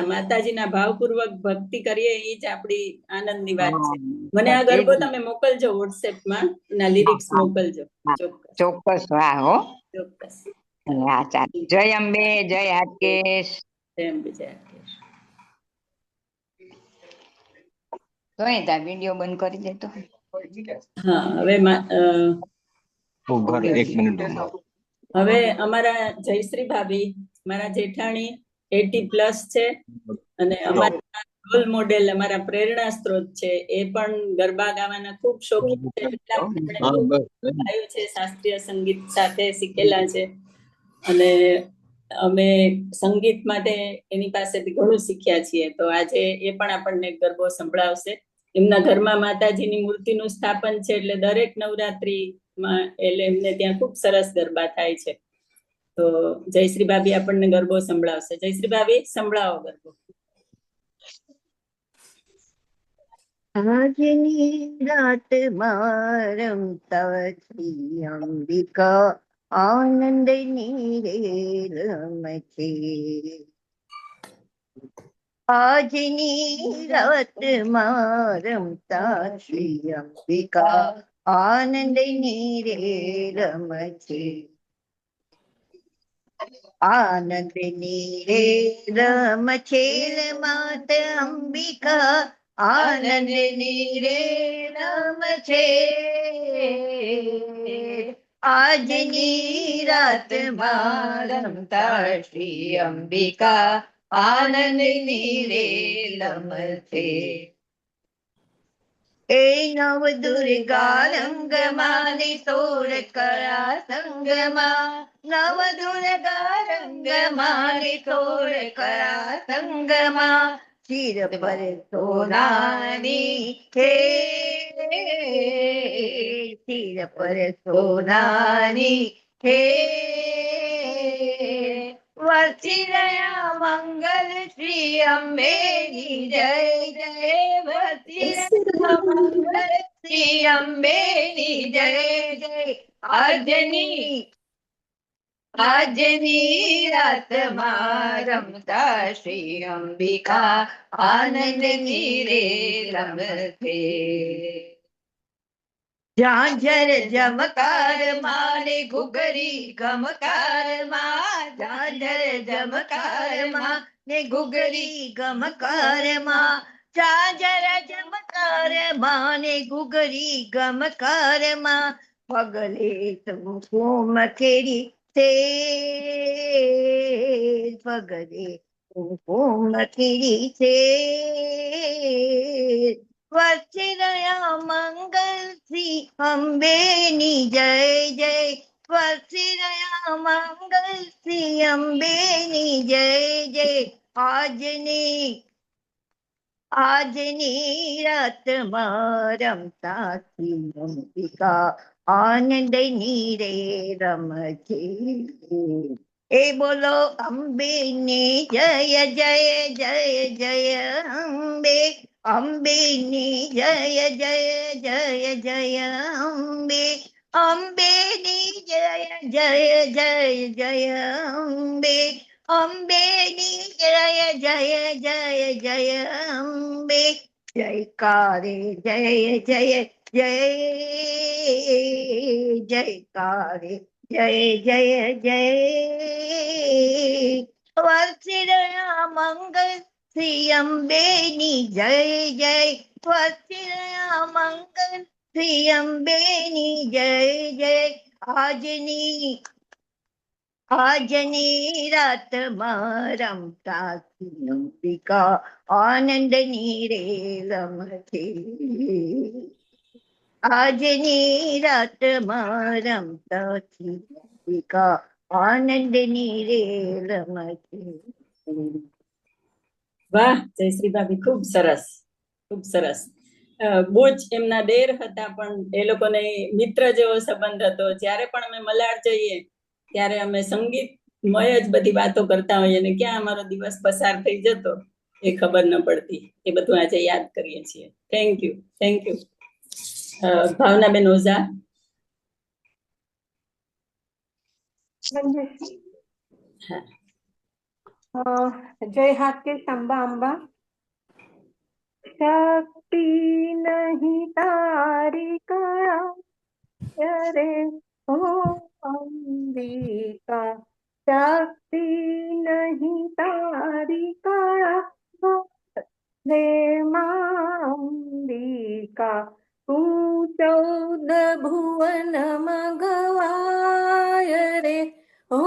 માતાજીના ભાવપૂર્વક ભક્તિ કરીએ એ જ આપણી આનંદની વાત છે. મને હા, આ એ જ ગરબો ને. તમે મોકલજો વોટ્સએપમાં, ના લિરિક્સ હા, મોકલજો. હા, ચોક્કસ ચોક્કસ હા હો ચોક્કસ. હા ચાલ જય અંબે જય હાટકેશ એમ બીજા તો વિડીયો બંધ કરી દેતો. હા હવે ઉભા રહો, એક મિનિટ હવે અમારા જયશ્રી ભાભી, મારા જેઠાણી 80+ છે અને અમારા રોલ મોડેલ, અમારા પ્રેરણા સ્ત્રોત છે. એ પણ ગરબા ગાવાના ખૂબ શોખીન છે. એટલા માટે ખૂબ ગાયું છે, શાસ્ત્રીય સંગીત સાથે શીખેલા છે અને અમે સંગીત માટે એની પાસેથી ઘણું શીખ્યા છીએ. તો આજે એ પણ આપણને ગરબો સંભળાવશે. એમના ઘરમાં માતાજીની મૂર્તિનું સ્થાપન છે એટલે દરેક નવરાત્રીમાં એટલે એમને ત્યાં ખૂબ સરસ ગરબા થાય છે. તો જયશ્રી ભાભી આપણને ગરબો સંભળાવશે. જયશ્રી ભાભી સંભળાવો ગરબો. આજની રાત રમતા શ્રી અંબિકા આનંદની રે રમશે. આજની રાત રમતા શ્રી અંબિકા આનંદની રે રમશે. આનંદની રે રમ છે માત અંબિકા આનંદની રે રમ છે. આજની રાત રમતા શ્રી અંબિકા આનંદની રે રમશે. એ નવ દુર્ગા રંગમાં ને સોળ કળા સંગમાં નવ દુર્ગા રંગમાં ને સોળ કળા સંગમાં શિર પર સોનાની શિર પર સોનાની વરસી રહ્યા મંગલ શ્રી અંબેની જય જય વરસી રહ્યા મંગલ શ્રી અંબેની જય જય આજની રાતમાં રમતા શ્રી અંબિકા આનંદની રે રમતે ઝાંઝર જમકાર માને ઘુઘરી ગમકાર માં ઝાંઝર જમકાર માને ઘુઘરી ગમકાર માં ઝાંઝર જમકાર માને ઘુઘરી ગમકાર માં પગલે કુમકુમ કેરી તે પગલે કુમકુમ કેરી તે વરસી રહ્યા મંગલ શ્રી અંબેની જય જય વરસી રહ્યા મંગલ શ્રી અંબેની જય જય આજની રાતમાં રમતા શ્રી અંબિકા આનંદની રે રમતે એ બોલો અંબેની જય જય જય જય અંબે અંબેની જય જય જય જય અંબે અંબેની જય જય જય જય અંબે અંબેની જય જય જય જય અંબે જયકારે જય જય જય જયકારે જય જય જય વરસી રહ્યા મંગલ શ્રી અંબેની જય જય વરસી રહ્યા મંગલ શ્રી અંબેની જય જય આજની રાતમાં રમતા શ્રી અંબિકા આનંદની રે રમતે આજની રાતમાં રમતા શ્રી અંબિકા આનંદની રે રમતે વાહ જયશ્રી ભાભી, ખૂબ સરસ, ખૂબ સરસ. બહુ જ એમના દેર હતા, પણ એ લોકોને મિત્ર જેવો સંબંધ હતો. જ્યારે પણ અમે મલાડ જઈએ ત્યારે અમે સંગીતમય જ બધી વાતો કરતા હોઈએ, અને ક્યાં અમારો દિવસ પસાર થઈ જતો એ ખબર ન પડતી. એ બધું આજે યાદ કરીએ છીએ. Thank you, thank you. Bhavnaben Oza. જય હાટકેશ અંબા અંબા. શક્તિ નહીં તારી કળા રે ઓ અંબિકા, શક્તિ નહીં તારી કળા રે માં અંબિકા, તું 14 ભુવનમાં ગવાય રે ઓ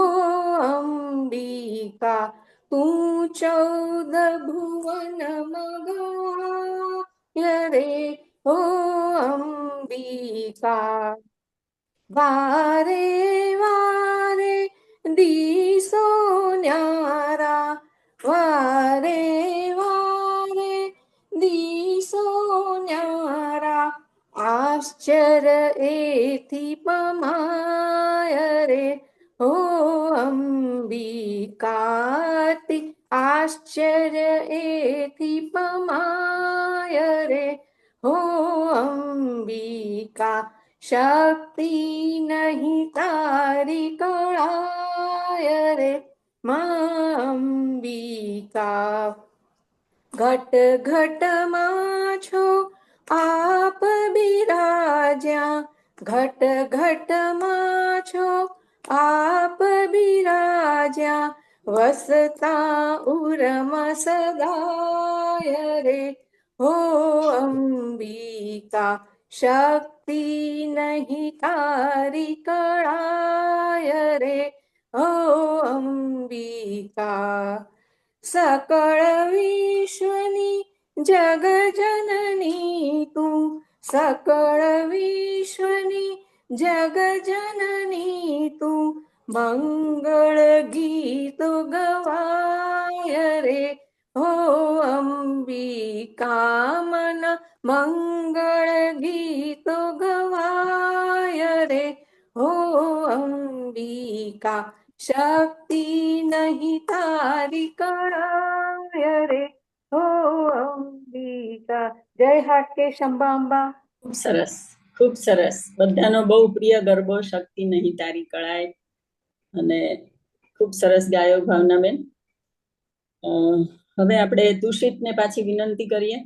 અંબિકા, તું 14 ભુવનમાં ગવાય રે ઓ અંબિકા. વારે વારે દિસો ન્યારા, વારે વારે દિસો ન્યારા, આશ્ચર્ય એથી પમાય રે ઓ અંબિકા, આશ્ચર્ય એથી પમાય રે હો અંબિકા, શક્તિ નહીં તારી કળાય રે માં અંબિકા. ઘટ ઘટમાં છો આપ બિરાજ્યા, ઘટ ઘટમાં છો આપ બિરાજ્યા, વસતા ઉરમાં સદાય રે હો અંબિકા, શક્તિ નહીં તારી કળાય રે હો અંબિકા. સકળ વિશ્વની જગજનની તું, સકળ વિશ્વની જગજનની તું, મંગળ ગીતો ગવાય રે હો અંબિકા, મન મંગળ ગીતો ગવાય રે હો અંબિકા, શક્તિ ગમતી નહીં તારી કળાય રે હો અંબિકા. જય હાટકેશ અંબા અંબા. ખૂબ સરસ, ખૂબ સરસ. બધાનો બહુ પ્રિય ગરબો શક્તિ નહીં તારી કળાય, અને ખૂબ સરસ ગાયો ભાવનાબેન. હવે આપણે તુષિતને પાછી વિનંતી કરીએ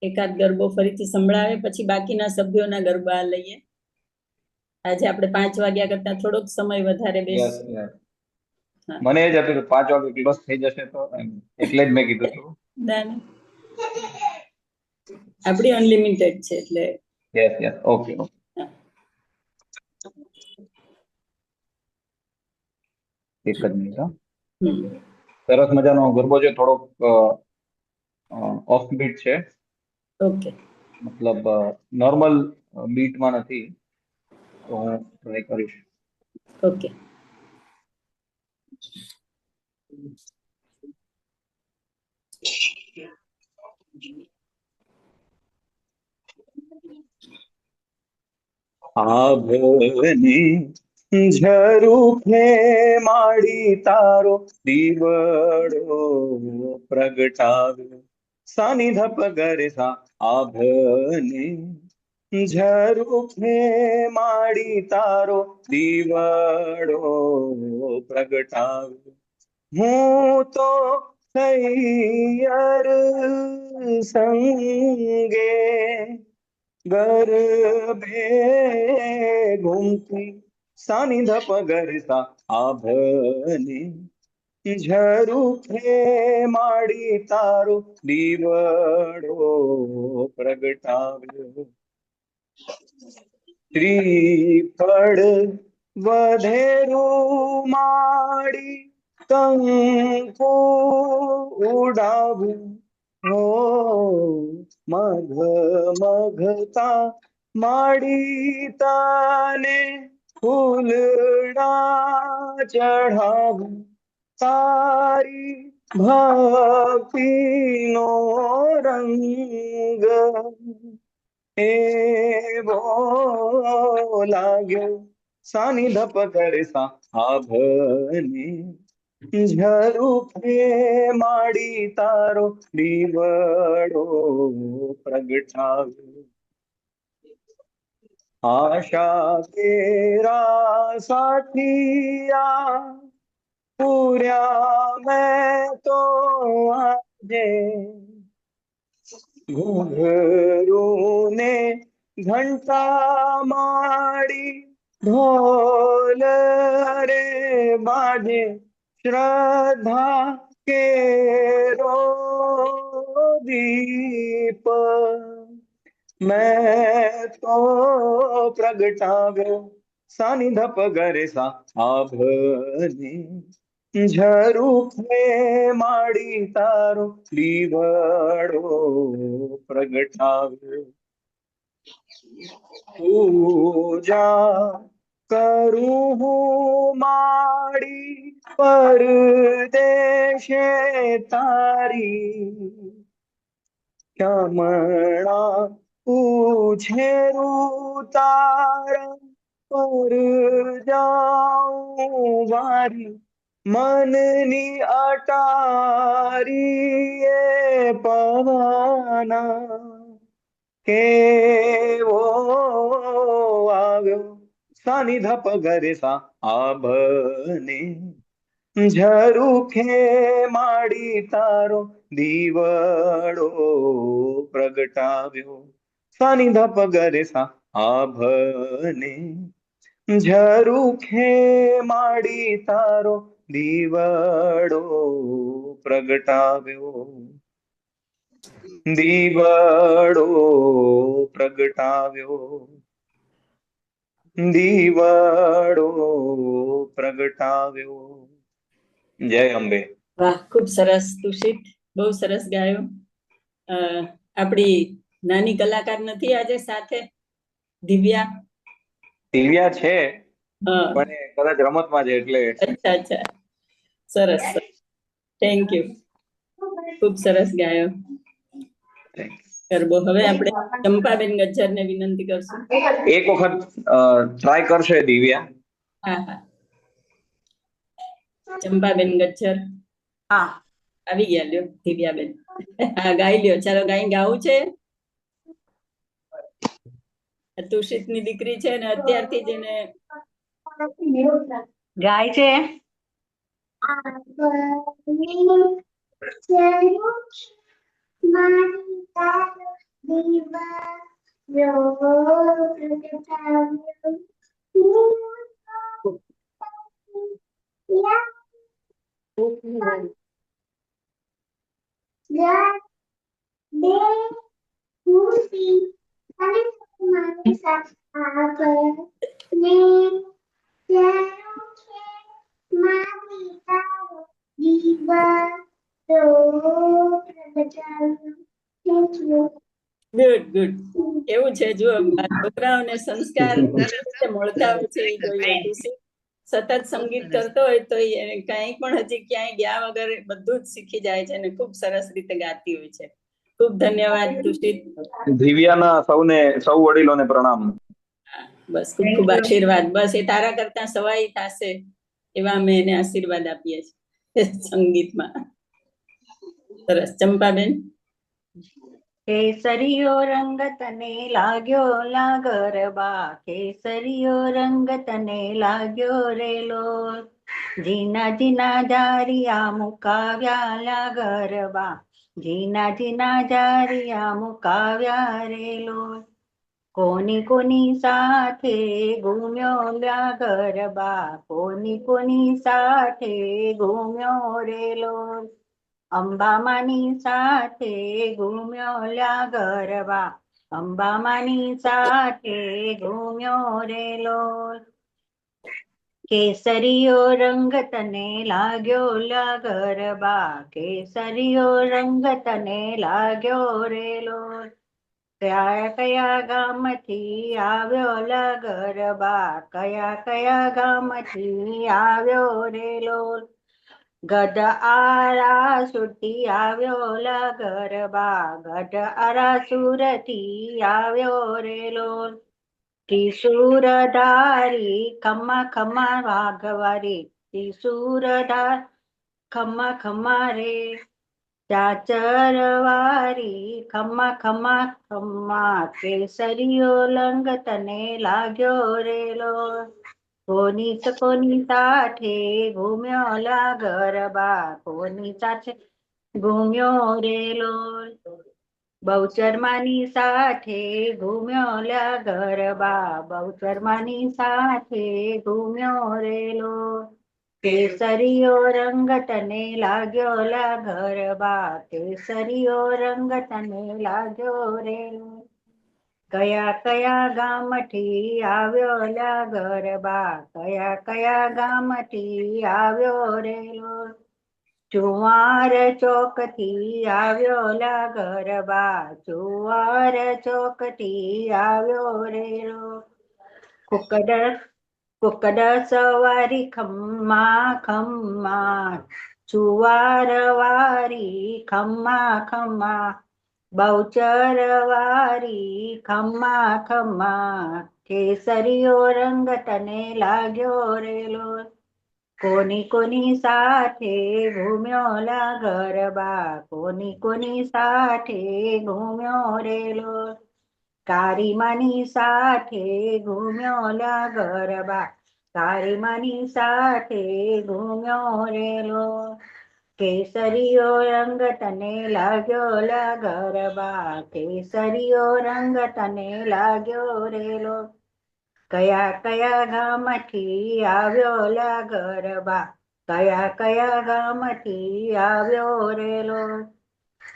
એકાદ ગરબો ફરીથી સંભળાવે, પછી બાકીના સભ્યોના ગરબા લઈએ. આજે આપણે 5 વાગ્યા કરતા થોડોક સમય વધારે બેસીશું. મને જ હતું કે 5 વાગે ક્લોઝ થઈ જશે, તો એટલે જ મેં કીધું હતું. ના, ના. આપણી અનલિમિટેડ છે એટલે. Yes yes, okay okay. એક જ મિનિટ. સરસ મજાનો ગરબો છે, થોડોક ઓફ બીટ છે. ઓકે. મતલબ નોર્મલ બીટમાં નથી, તો હું ટ્રાય કરીશ. ઓકે. આભની ઝરૂખે માડી તારો દીવડો પ્રગટાવ્યો. સાની ધપ ગરે સા. આભની ઝરૂખે માડી તારો દીવડો પ્રગટાવ્યો. હું તો હૈયર સંગે ગરબે ઘૂમતી. સાની ધપ ગરસા. આભની ઝરૂખે માડી તારો દીવડો પ્રગટાવ્યો. શ્રીફળ વધેરું માડી કંકુ ઉડાવું. હો મઘ મઘતા માડી તાને ફૂલડા ચઢાવું. તારી ભક્તિનો રંગ એવો લાગ્યો. સાની ધપ કરે સા. આભની ઝરૂખે માડી તારો દીવડો પ્રગટાવ્યો. આશા તેરા સાથિયા પૂર્યા મેં તો આજે. ઘૂંઘરું ને ઘંટા માડી ઢોલ રે બાજે. શ્રદ્ધા કેરો દીપ મેં તો પ્રગટાવ્યો. સાની ધપ ગરે સા. આભની ઝરૂખે માડી તારો દીવડો પ્રગટાવ્યો. પૂજા કરું હું માડી પરદેશે તારી. ક્ષમણા પૂછેરું તારા પર જાઉં વારી. મનની અટારી એ પવના કેવો આવ્યો. સાની ધપ ગરે સા. આભની ઝરૂખે માડી તારો દીવડો પ્રગટાવ્યો. સાની ધપ ગરે સા. આભની ઝરૂખે માડી તારો દીવડો પ્રગટાવ્યો. દીવડો પ્રગટાવ્યો. દીવડો પ્રગટાવ્યો. જય અંબે. વાહ, ખૂબ સરસ તુષિત, બહુ સરસ ગાયો. આપણી નાની કલાકાર નથી આજે સાથે? દિવ્યા. દિવ્યા છે, પણ એ કદાચ રમતમાં છે એટલે. અચ્છા અચ્છા, સરસ. થેન્ક યુ, ખૂબ સરસ ગાયો ગરબો. હવે આપણે ચંપાબેન ગજ્જરને વિનંતી કરશું. એક વખત ટ્રાય કરશે દિવ્યા. હા હા. ચંપાબેન ગચ્છર હા આવી ગયા. લ્યો દિવ્યાબેન. હા ગાઈ લ્યો. ચાલો ગાવું છે. તુષિતની દીકરી છે ને અત્યારથી જ એને ગાય છે. Good good. એવું છે જો છોકરાઓને સંસ્કાર મળતા હોય છે એ જોઈએ. સતત સંગીત કરતો હોય તો કઈ પણ હજી ક્યાંય ગયા વગર બધું જ શીખી જાય છે અને ખૂબ સરસ રીતે ગાતી હોય છે. ખૂબ ધન્યવાદ તુષિત. દિવ્યાના સૌ વડીલોને પ્રણામ. બસ ખૂબ ખૂબ આશીર્વાદ. બસ એ તારા કરતા સવાઈ થશે એવા અમે એને આશીર્વાદ આપીએ છીએ સંગીતમાં. સરસ. ચંપાબેન. કેસરીયો રંગ તને લાગ્યો લા ગરબા, કેસરીયો રંગ તને લાગ્યો રેલો, જીના જીના જારિયા મુકાવ્યા લા ગરબા, જીના જીના જારિયા મુકાવ્યા રેલો, કોની કોની સાથે ઘૂમ્યો લા ગરબા, કોની કોની સાથે ઘૂમ્યો રેલો, અંબામાની સાથે ઘૂમ્યો લા ગરબા, અંબામાની સાથે ઘૂમ્યો રેલો, કેસરીયો રંગ તને લાગ્યો લા ગરબા, કેસરીયો રંગ તને લાગ્યો રેલો, કયા કયા ગામથી આવ્યો લા ગરબા, કયા કયા ગામથી આવ્યો રેલો, ગઢ આરા સુરતી આવ્યો લા ગરબા, ગઢ આરા સુરતી આવ્યો રેલો, ત્રિશુરધારી ખમ્મા ખમ્મા વાઘવારી, ત્રિશુરધાર ખમ્મા ખમ્મા રે, ચાચરવારી ખમ્મા ખમ્મા ખમ્મા, કેસરીયો લંગ તને લાગ્યો રેલો, કોની સાથે ઘૂમ્યો લા ગરબા, કોની સાથે ઘૂમ્યો રેલો, બહુચરમાની સાથે ઘૂમ્યો લા ગરબા, બહુચરમાની સાથે ઘૂમ્યો રેલો, કેસરીયો રંગ તને લાગ્યો લા ગરબા, કેસરીયો રંગ તને લાગ્યો રેલો, કયા કયા ગામથી આવ્યો લા ગરબા, કયા કયા ગામથી આવ્યો રેલો, ચુવાર ચોકથી આવ્યો લા ગરબા, ચુવાર ચોકથી આવ્યો રેલો, કુકડ સવારી ખમ્મા ખમ્મા, ચુવાર વારી ખમ્મા ખમ્મા, બહુચર વારી ખમ્મા ખમ્મા, કેસરીયો રંગ તને લાગ્યો રેલો, કોની કોની સાથે ઘૂમ્યો લા ગરબા, કોની કોની સાથે ઘૂમ્યો રેલો, કારી માની સાથે ઘૂમ્યો લા ગરબા, કારી માની સાથે ઘૂમ્યો રેલો, કેસરીયો રંગ તને લાગ્યો લા ગરબા, કેસરીયો રંગ તને લાગ્યો રેલો, કયા કયા ગામથી આવ્યો લા ગરબા, કયા કયા ગામથી આવ્યો રેલો,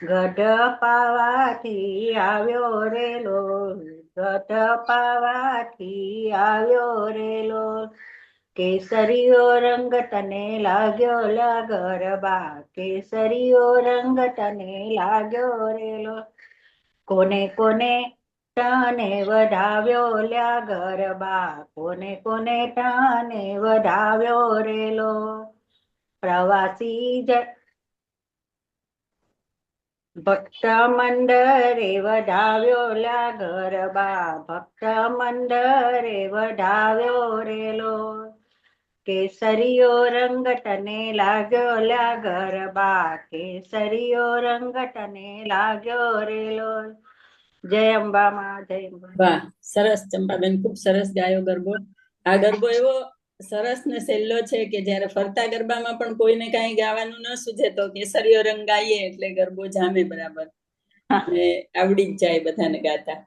ગઢ પાવાથી આવ્યો રેલો, ગઢ પાવાથી આવ્યો રેલો, કેસરીયો રંગ તને લાગ્યો લા ગરબા, કેસરીયો રંગ તને લાગ્યો રેલો, કોને કોને તને વધાવ્યો લ્યા ગરબા, કોને કોને તને વધાવ્યો રેલો, પ્રવાસી ભક્ત મંડરે વધાવ્યો લ્યા ગરબા, ભક્ત મંડરે વધાવ્યો રેલો, કેસરીયો રંગ તને લાગ્યો લ્યા ગરબા, કેસરીયો રંગ તને લાગ્યો રે લોલ. જય અંબામાં, જય અંબા. વાહ, સરસ ચંપાબેન, ખૂબ સરસ ગાયો ગરબો. આ ગરબો એવો સરસ ને સહેલો છે કે જયારે ફરતા ગરબામાં પણ કોઈને કાંઈ ગાવાનું ન સૂઝે તો કેસરીયો રંગ ગાઈએ એટલે ગરબો જામે બરાબર અને આવડી જ જાય બધાને ગાતા.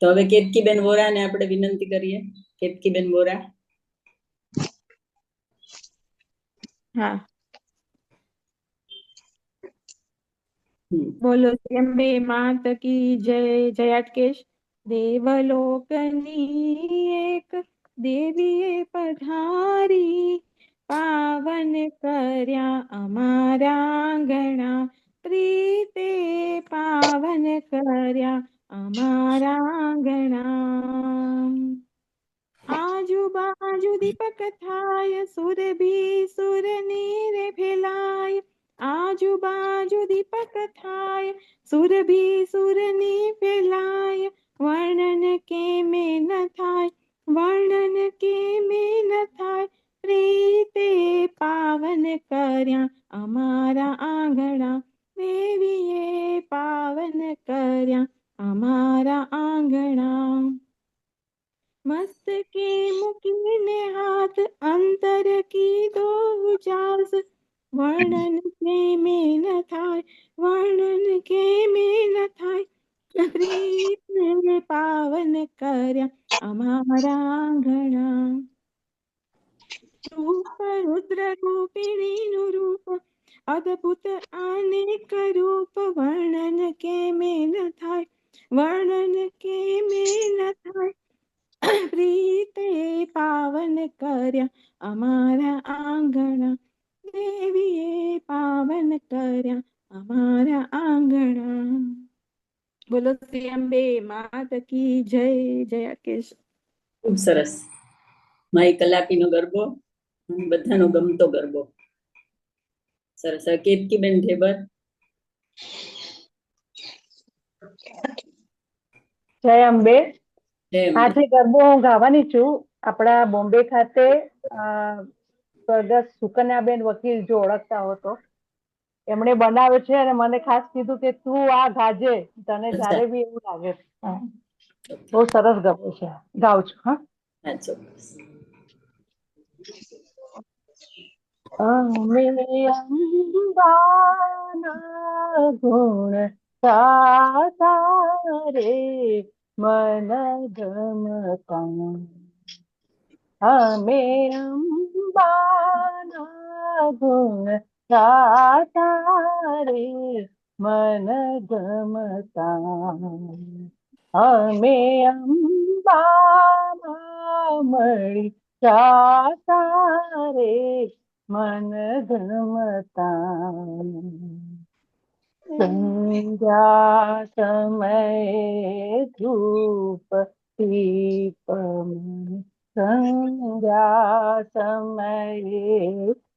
તો હવે કેતકીબેન વોરાને આપણે વિનંતી કરીએ. કેતકીબેન વોરા. હા, બોલો અંબે માત કી જય. જયાટકેશ. દેવલોકની એક દેવીએ પધારી, પાવન કર્યા અમારા આંગણા, પ્રીતે પાવન કર્યા અમારા આંગણા. આજુબાજુ દીપક થાય, સુરભી સુરની રે ફેલાય, આજુબાજુ દીપક થાય, સુરભી સુરની ફેલાય, વર્ણન કેમે ન થાય, વર્ણન કેમે ન થાય, પ્રીતે પાવન કર્યા અમારા આંગણા, દેવીએ પાવન કર્યા અમારા આંગણા. મસ્તકે મૂકીને હાથ, અંતર કીધો ઉજાસ, વર્ણન કેમે ન થાય, વર્ણન કેમે ન થાય, પ્રીતને પાવન કર્યા અમારા આંગણા. રૂપ રુદ્ર રૂપિણીનું રૂપ, અદ્ભુત અનેક રૂપ, વર્ણન કેમે ન થાય, વર્ણન કેમે ન થાય, પ્રીતે પાવન કર્યા અમારા આંગણા, દેવીએ પાવન કર્યા અમારા આંગણા. બોલો શ્રી અંબે માત કી જય. જયાકેશ. ખૂબ સરસ. મારી કલાપીનો ગરબો બધાનો ગમતો ગરબો. સરસ. કેતકીબેન ઢેબર. જય અંબે. આજે ગરબો હું ગાવાની છું. આપણા બોમ્બે ખાતે સ્વર્ગસ્થ સુકન્યાબેન વકીલ જો ઓળખતા હો તો એમણે બનાવ્યો છે અને મને ખાસ કીધું કે તું આ ગાજે, તને જ્યારે બી એવું લાગે. બહુ સરસ ગરબો છે, ગાઉં છું. હા, અમે અંબાના ગુણ ગાતા રે મન ગમતા, અમે અંબાના ગુણ ગાતા રે મન ગમતા, અમે અંબામાં મળી જાતા રે મન ગમતા. સંધ્યા સમયે ધૂપ દીપ, સંધ્યા સમયે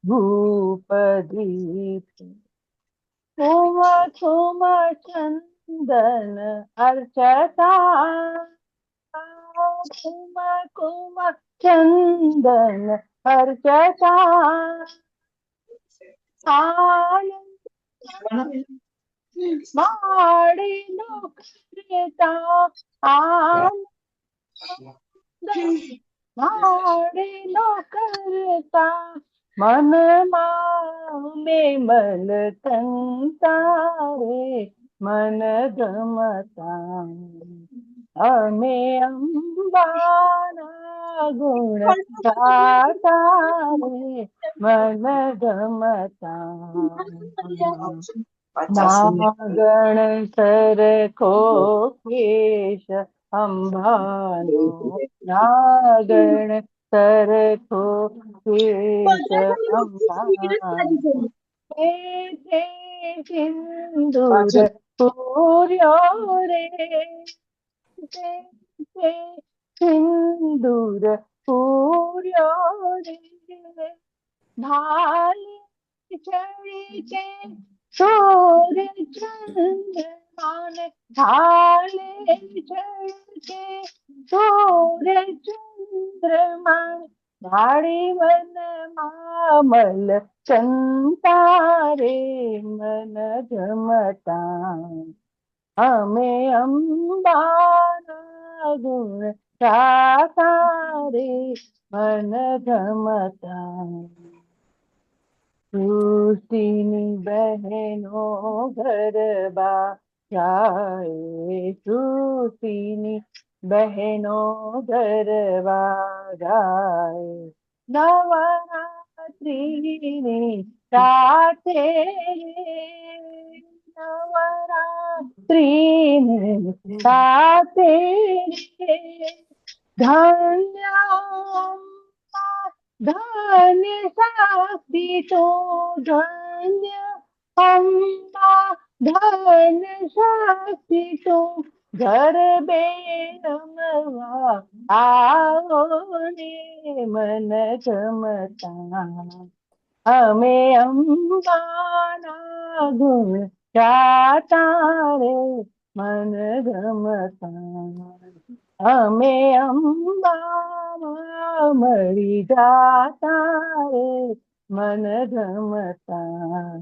ધૂપ દીપ, કુમ કુમ ચંદન અર્ચતા, કુમ કુમ ચંદન અર્ચતા, માડી નો કરતા, માડી નો કરતા, મનમાં મેમલ કંતા રે મન ગમતા, અમે અંબાના ગુણ ગાતા રે મન ગમતા. નાગણ સરખો કેશ અંબાનો, નાગણ સરખો કેશ અંબાનો, સિંદૂર પૂર્યો રે, સિંદૂર પૂર્યો રે, ઢાલી ચડી કે સૂર્ય ચંદ્રમાને, ઢાલે ચડી કે સૂર્ય ચંદ્રમાને, ઢાળી વન શ્યામલ ચંતા રે મન જમતા અમે અંબાના ગુણ ગાતા રે મન જમતા સૃષ્ટિની બહેનો ગરબા ગાય સૃષ્ટિની બહેનો ગરબા ગાય નવરાત્રિની સાથે નવરાત્રિની સાથે ધન્ય ધન્ય શક્તિ તો ધન્ય અંબા ધન્ય શક્તિ તો ગરબે રમવા આવો ને મન જમતા અમે અંબાના ગુણ ગાતા રે મન ગમતા અમે અંબામાં મળી જાતા રે મન ગમતા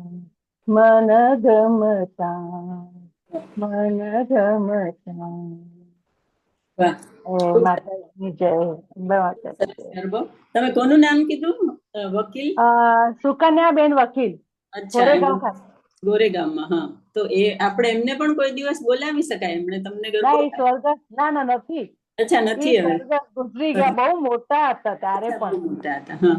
મન ગમતા મન ગમતા વાહ માતાજીની જય સરસ ગરબો. તમે કોનું નામ કીધું? વકીલ સુકન્યાબેન વકીલ અચ્છા ગોરેગાંવ ખાતે ગોરેગામમાં. હા, તો એ આપણે એમને પણ કોઈ દિવસ બોલાવી શકાય? એમણે તમને ગરબો ના એ સ્વર્ગસ્થ ના ના નથી અચ્છા નથી હવે સ્વર્ગસ્થ ગુજરી ગયા બહુ મોટા હતા ત્યારે અચ્છા, બહુ પણ મોટા હતા. હા,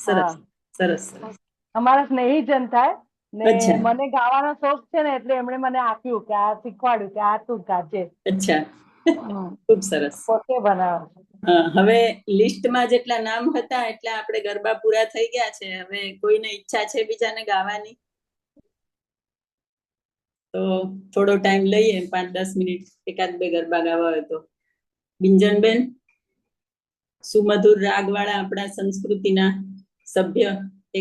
સરસ સરસ સરસ. અમારા સ્નેહીજન થાય ને અચ્છા મને ગાવાનો શોખ છે ને એટલે એમણે મને આપ્યું કે આ શીખવાડ્યું કે આ તું ગાજે અચ્છા ખૂબ સરસ. પોતે બનાવે હા, હવે લિસ્ટમાં જેટલા નામ હતા એટલા આપણે ગરબા પૂરા થઈ ગયા છે. હવે કોઈને ઈચ્છા છે બીજાને ગાવાની? તો થોડો ટાઈમ લઈએ, 5-10 મિનિટ, એકાદ બે ગરબા ગાવા હોય તો. બિંજનબેન, સુમધુર રાગવાળા આપણા સંસ્કૃતિના સભ્ય,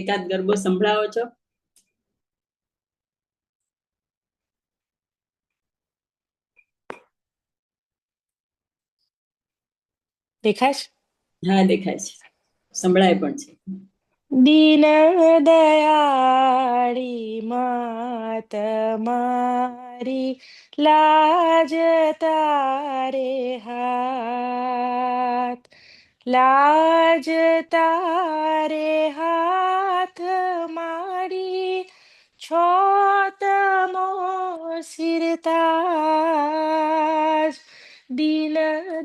એકાદ ગરબો સંભળાવો છો? દેખાય છે? હા, દેખાય છે, સંભળાય પણ છે. દીન દયાળી માત મારી લાજ તારે હાથ લાજ તારે હાથ મારી છો તમો સિરતાજ દીન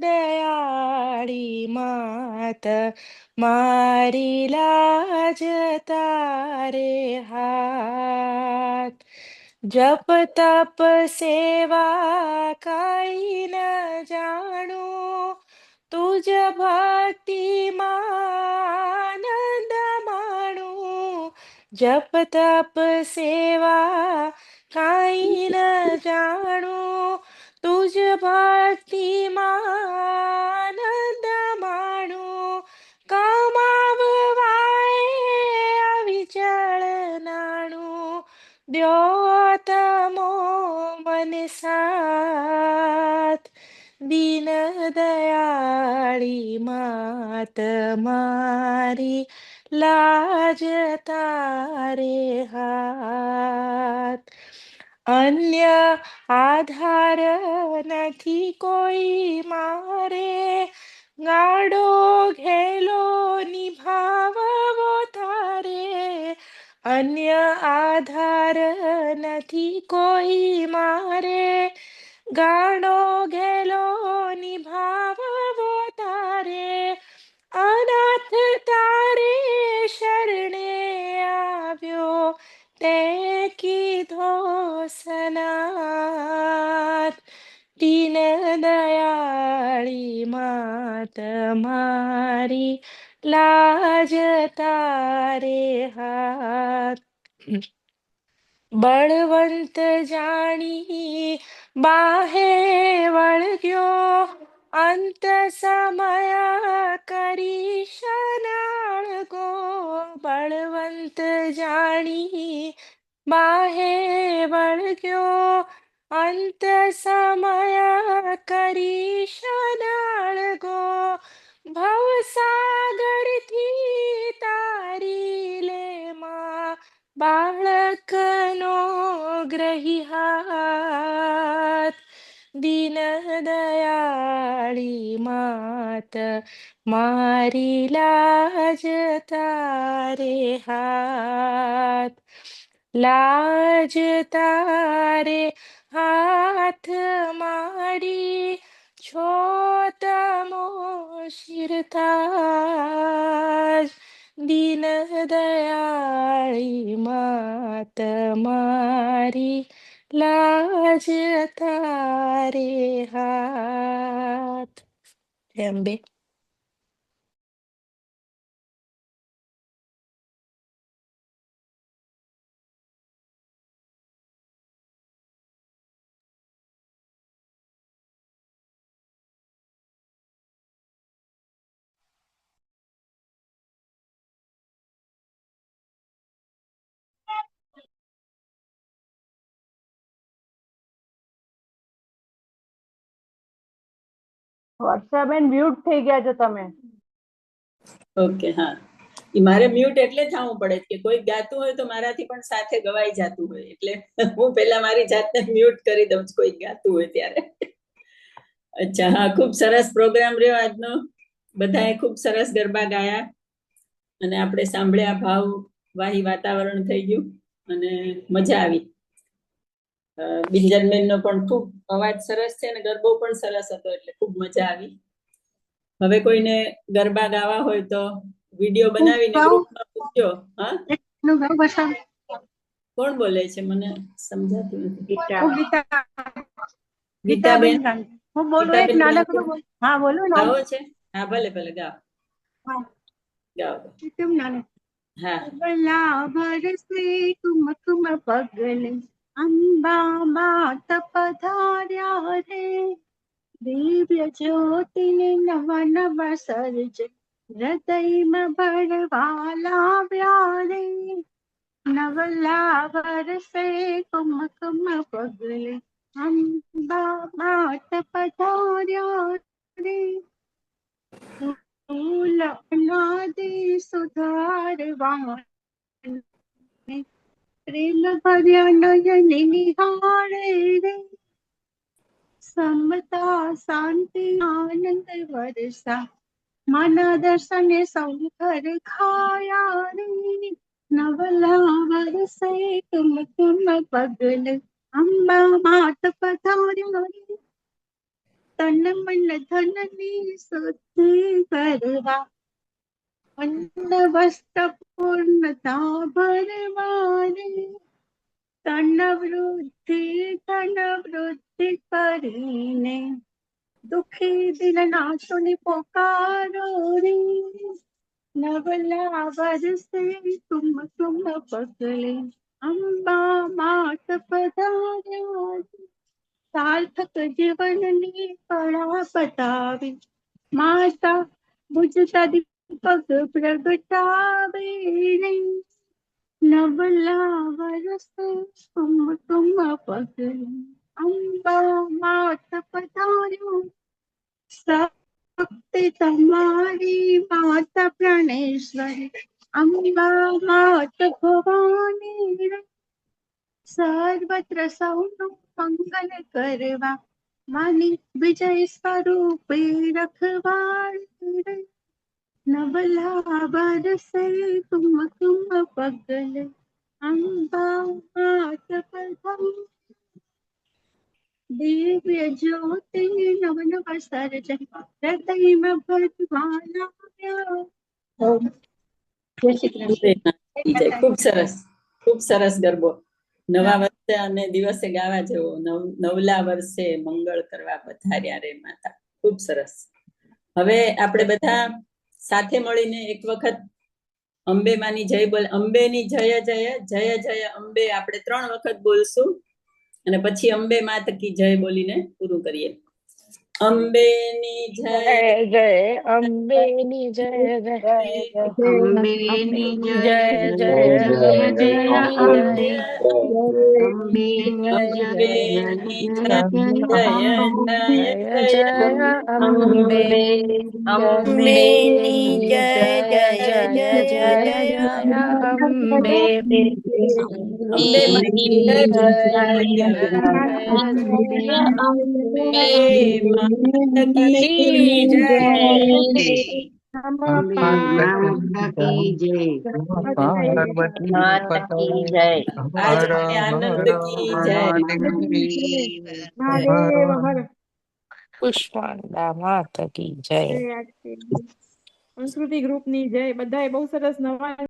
દયાળી માત મારી લાજ તારે હાથ જપ તપ સેવા કઈ ન જાણું તુજ ભક્તિ આનંદ માણું જપ તપ સેવા કઈ ન જાણું તુજ ભક્તિ આનંદ માણું કમાવવાય અવિચળ નાણું દ્યોતમો મન સાથ દીન દયાળી માત મારી લાજ તારે હાથ અન્ય આધાર નથી કોઈ મારે ગાડો ઘેલો નિભાવવો તારે અન્ય આધાર નથી કોઈ મારે ગાડો ઘેલો નિભાવવો તારે અનાથ તારે શરણે આવ્યો તે કીધો સનાથ દીન દયાળી માત મારી લાજ તારે હાથ બળવંત જાણી બાહે વળગ્યો અંત સમય કરી શનાળગો બળવંત જાણી બાહે વળગ્યો અંત સમય કરી શનાળગો ભવસાગર થી તારી બાળકનો ગ્રહી હાથ દીન દયાળી માત મારી લાજ તારે હાથ લાજ તારે હાથ માડી છો તમો શિરતાજ દીન દયાળી માત મારી લાજ તારે હાથ. જય અંબે. વર્ષાબેન મ્યુટ થઈ ગયા છો તમે. ઓકે, હા, ઈ મારે મ્યુટ એટલે થવું પડે કે કોઈ ગાતું હોય તો મારાથી પણ સાથે ગવાઈ જતું હોય, એટલે હું પેલા મારી જાતને મ્યુટ કરી દઉં છું કોઈ ગાતું હોય ત્યારે. અચ્છા, હા, ખૂબ સરસ પ્રોગ્રામ રહ્યો આજનો. બધાએ ખૂબ સરસ ગરબા ગાયા અને આપણે સાંભળ્યા, ભાવવાહી વાતાવરણ થઈ ગયું અને મજા આવી. બિંજનબેનનો પણ ખૂબ અવાજ સરસ છે અને ગરબો પણ સરસ હતો, એટલે ખૂબ મજા આવી. હવે કોઈને ગરબા ગાવા હોય તો વિડિયો બનાવીને ગ્રુપમાં મૂકજો. હા, કોણ બોલે છે મને સમજાતું નથી. ગીતાબેન, હું બોલું એક નાનકડું. હા, બોલો ને. ગાવો છે? હા, ભલે ભલે ગાઓ. ગાઓ. કેમ નાને? હા. ભલા વરસે કુમકુમ પગલે અંબા માત પધાર્યા રે, દિવ્ય જ્યોતિને નવા નવા સર્જ હૃદયમાં ભરવા લાવ્યા રે. નવલા વરસે કુમકુમ પગલે અંબા માત પધાર્યા રે, ફૂલ અનાદિ સુધારવા પ્રેમ ભર્યા નયન નિહાળે રે, સમતા શાંતિ આનંદ વરસા માના દર્શને સૌ ઘર ખાયા રે. નવલા વરસે કુમકુમ પગલે અંબા માત પધાર્યા રે, તન મન ધનની શુદ્ધિ કરવા અન્ન વસ્ત્ર પૂર્ણતા ભરવાની, ધન વૃદ્ધિ કરીને દુખી દિલ નાથોની પોકારો રે. નવલા વરસે કુમકુમ પગલે અંબા માત પધાર્યા રે, સાર્થક જીવનની કળા બતાવી માતા બુજતા દીપક પ્રગટાવે રે. નવલા વરસે કુમકુમ પગલે અંબા માત પધાર્યા, શક્તિ તમારી માતા પ્રાણેશ્વરી અંબા માત ભવાની રે, સર્વત્ર સૌનું મંગલ કરવા માની વિજય સ્વરૂપે રખવાળી રે. નવલા વરસે કુમકુમ પગલે અંબા માત પધાર્યા, દિવ્ય જ્યોતિ નવ નવ સર્જ હૃદયમાં ભરવા લાવ્યા. જય શ્રી કૃષ્ણ. ખૂબ સરસ, ખૂબ સરસ ગરબો. નવા વર્ષે અને દિવસે ગાવા જેવો. નવલા વર્ષે મંગળ કરવા પધાર્યા રે માતા. ખૂબ સરસ. હવે આપણે બધા સાથે મળીને એક વખત અંબે માની જય બોલ. અંબેની જય જય જય જય અંબે આપણે 3 વખત બોલશું અને પછી અંબે માત કી જય બોલીને પૂરું કરીએ. અંબેની જય જય અંબેની જય જય અંબેની જય જય જય જય અંબેની અંબેની જય અંબેની જય જય જય જય જય જય અંબે અંબેની જય જય જય જય જય અંબે અંબે માની જય જય અંબે માતા કી જય માતા કી જય માતા કી જય આજ આનંદ કી જય મહાદેવ હર પુષ્પાંડા માતા કી જય સંસ્કૃતિ ગ્રુપની જય બધાએ બહુ સરસ નવા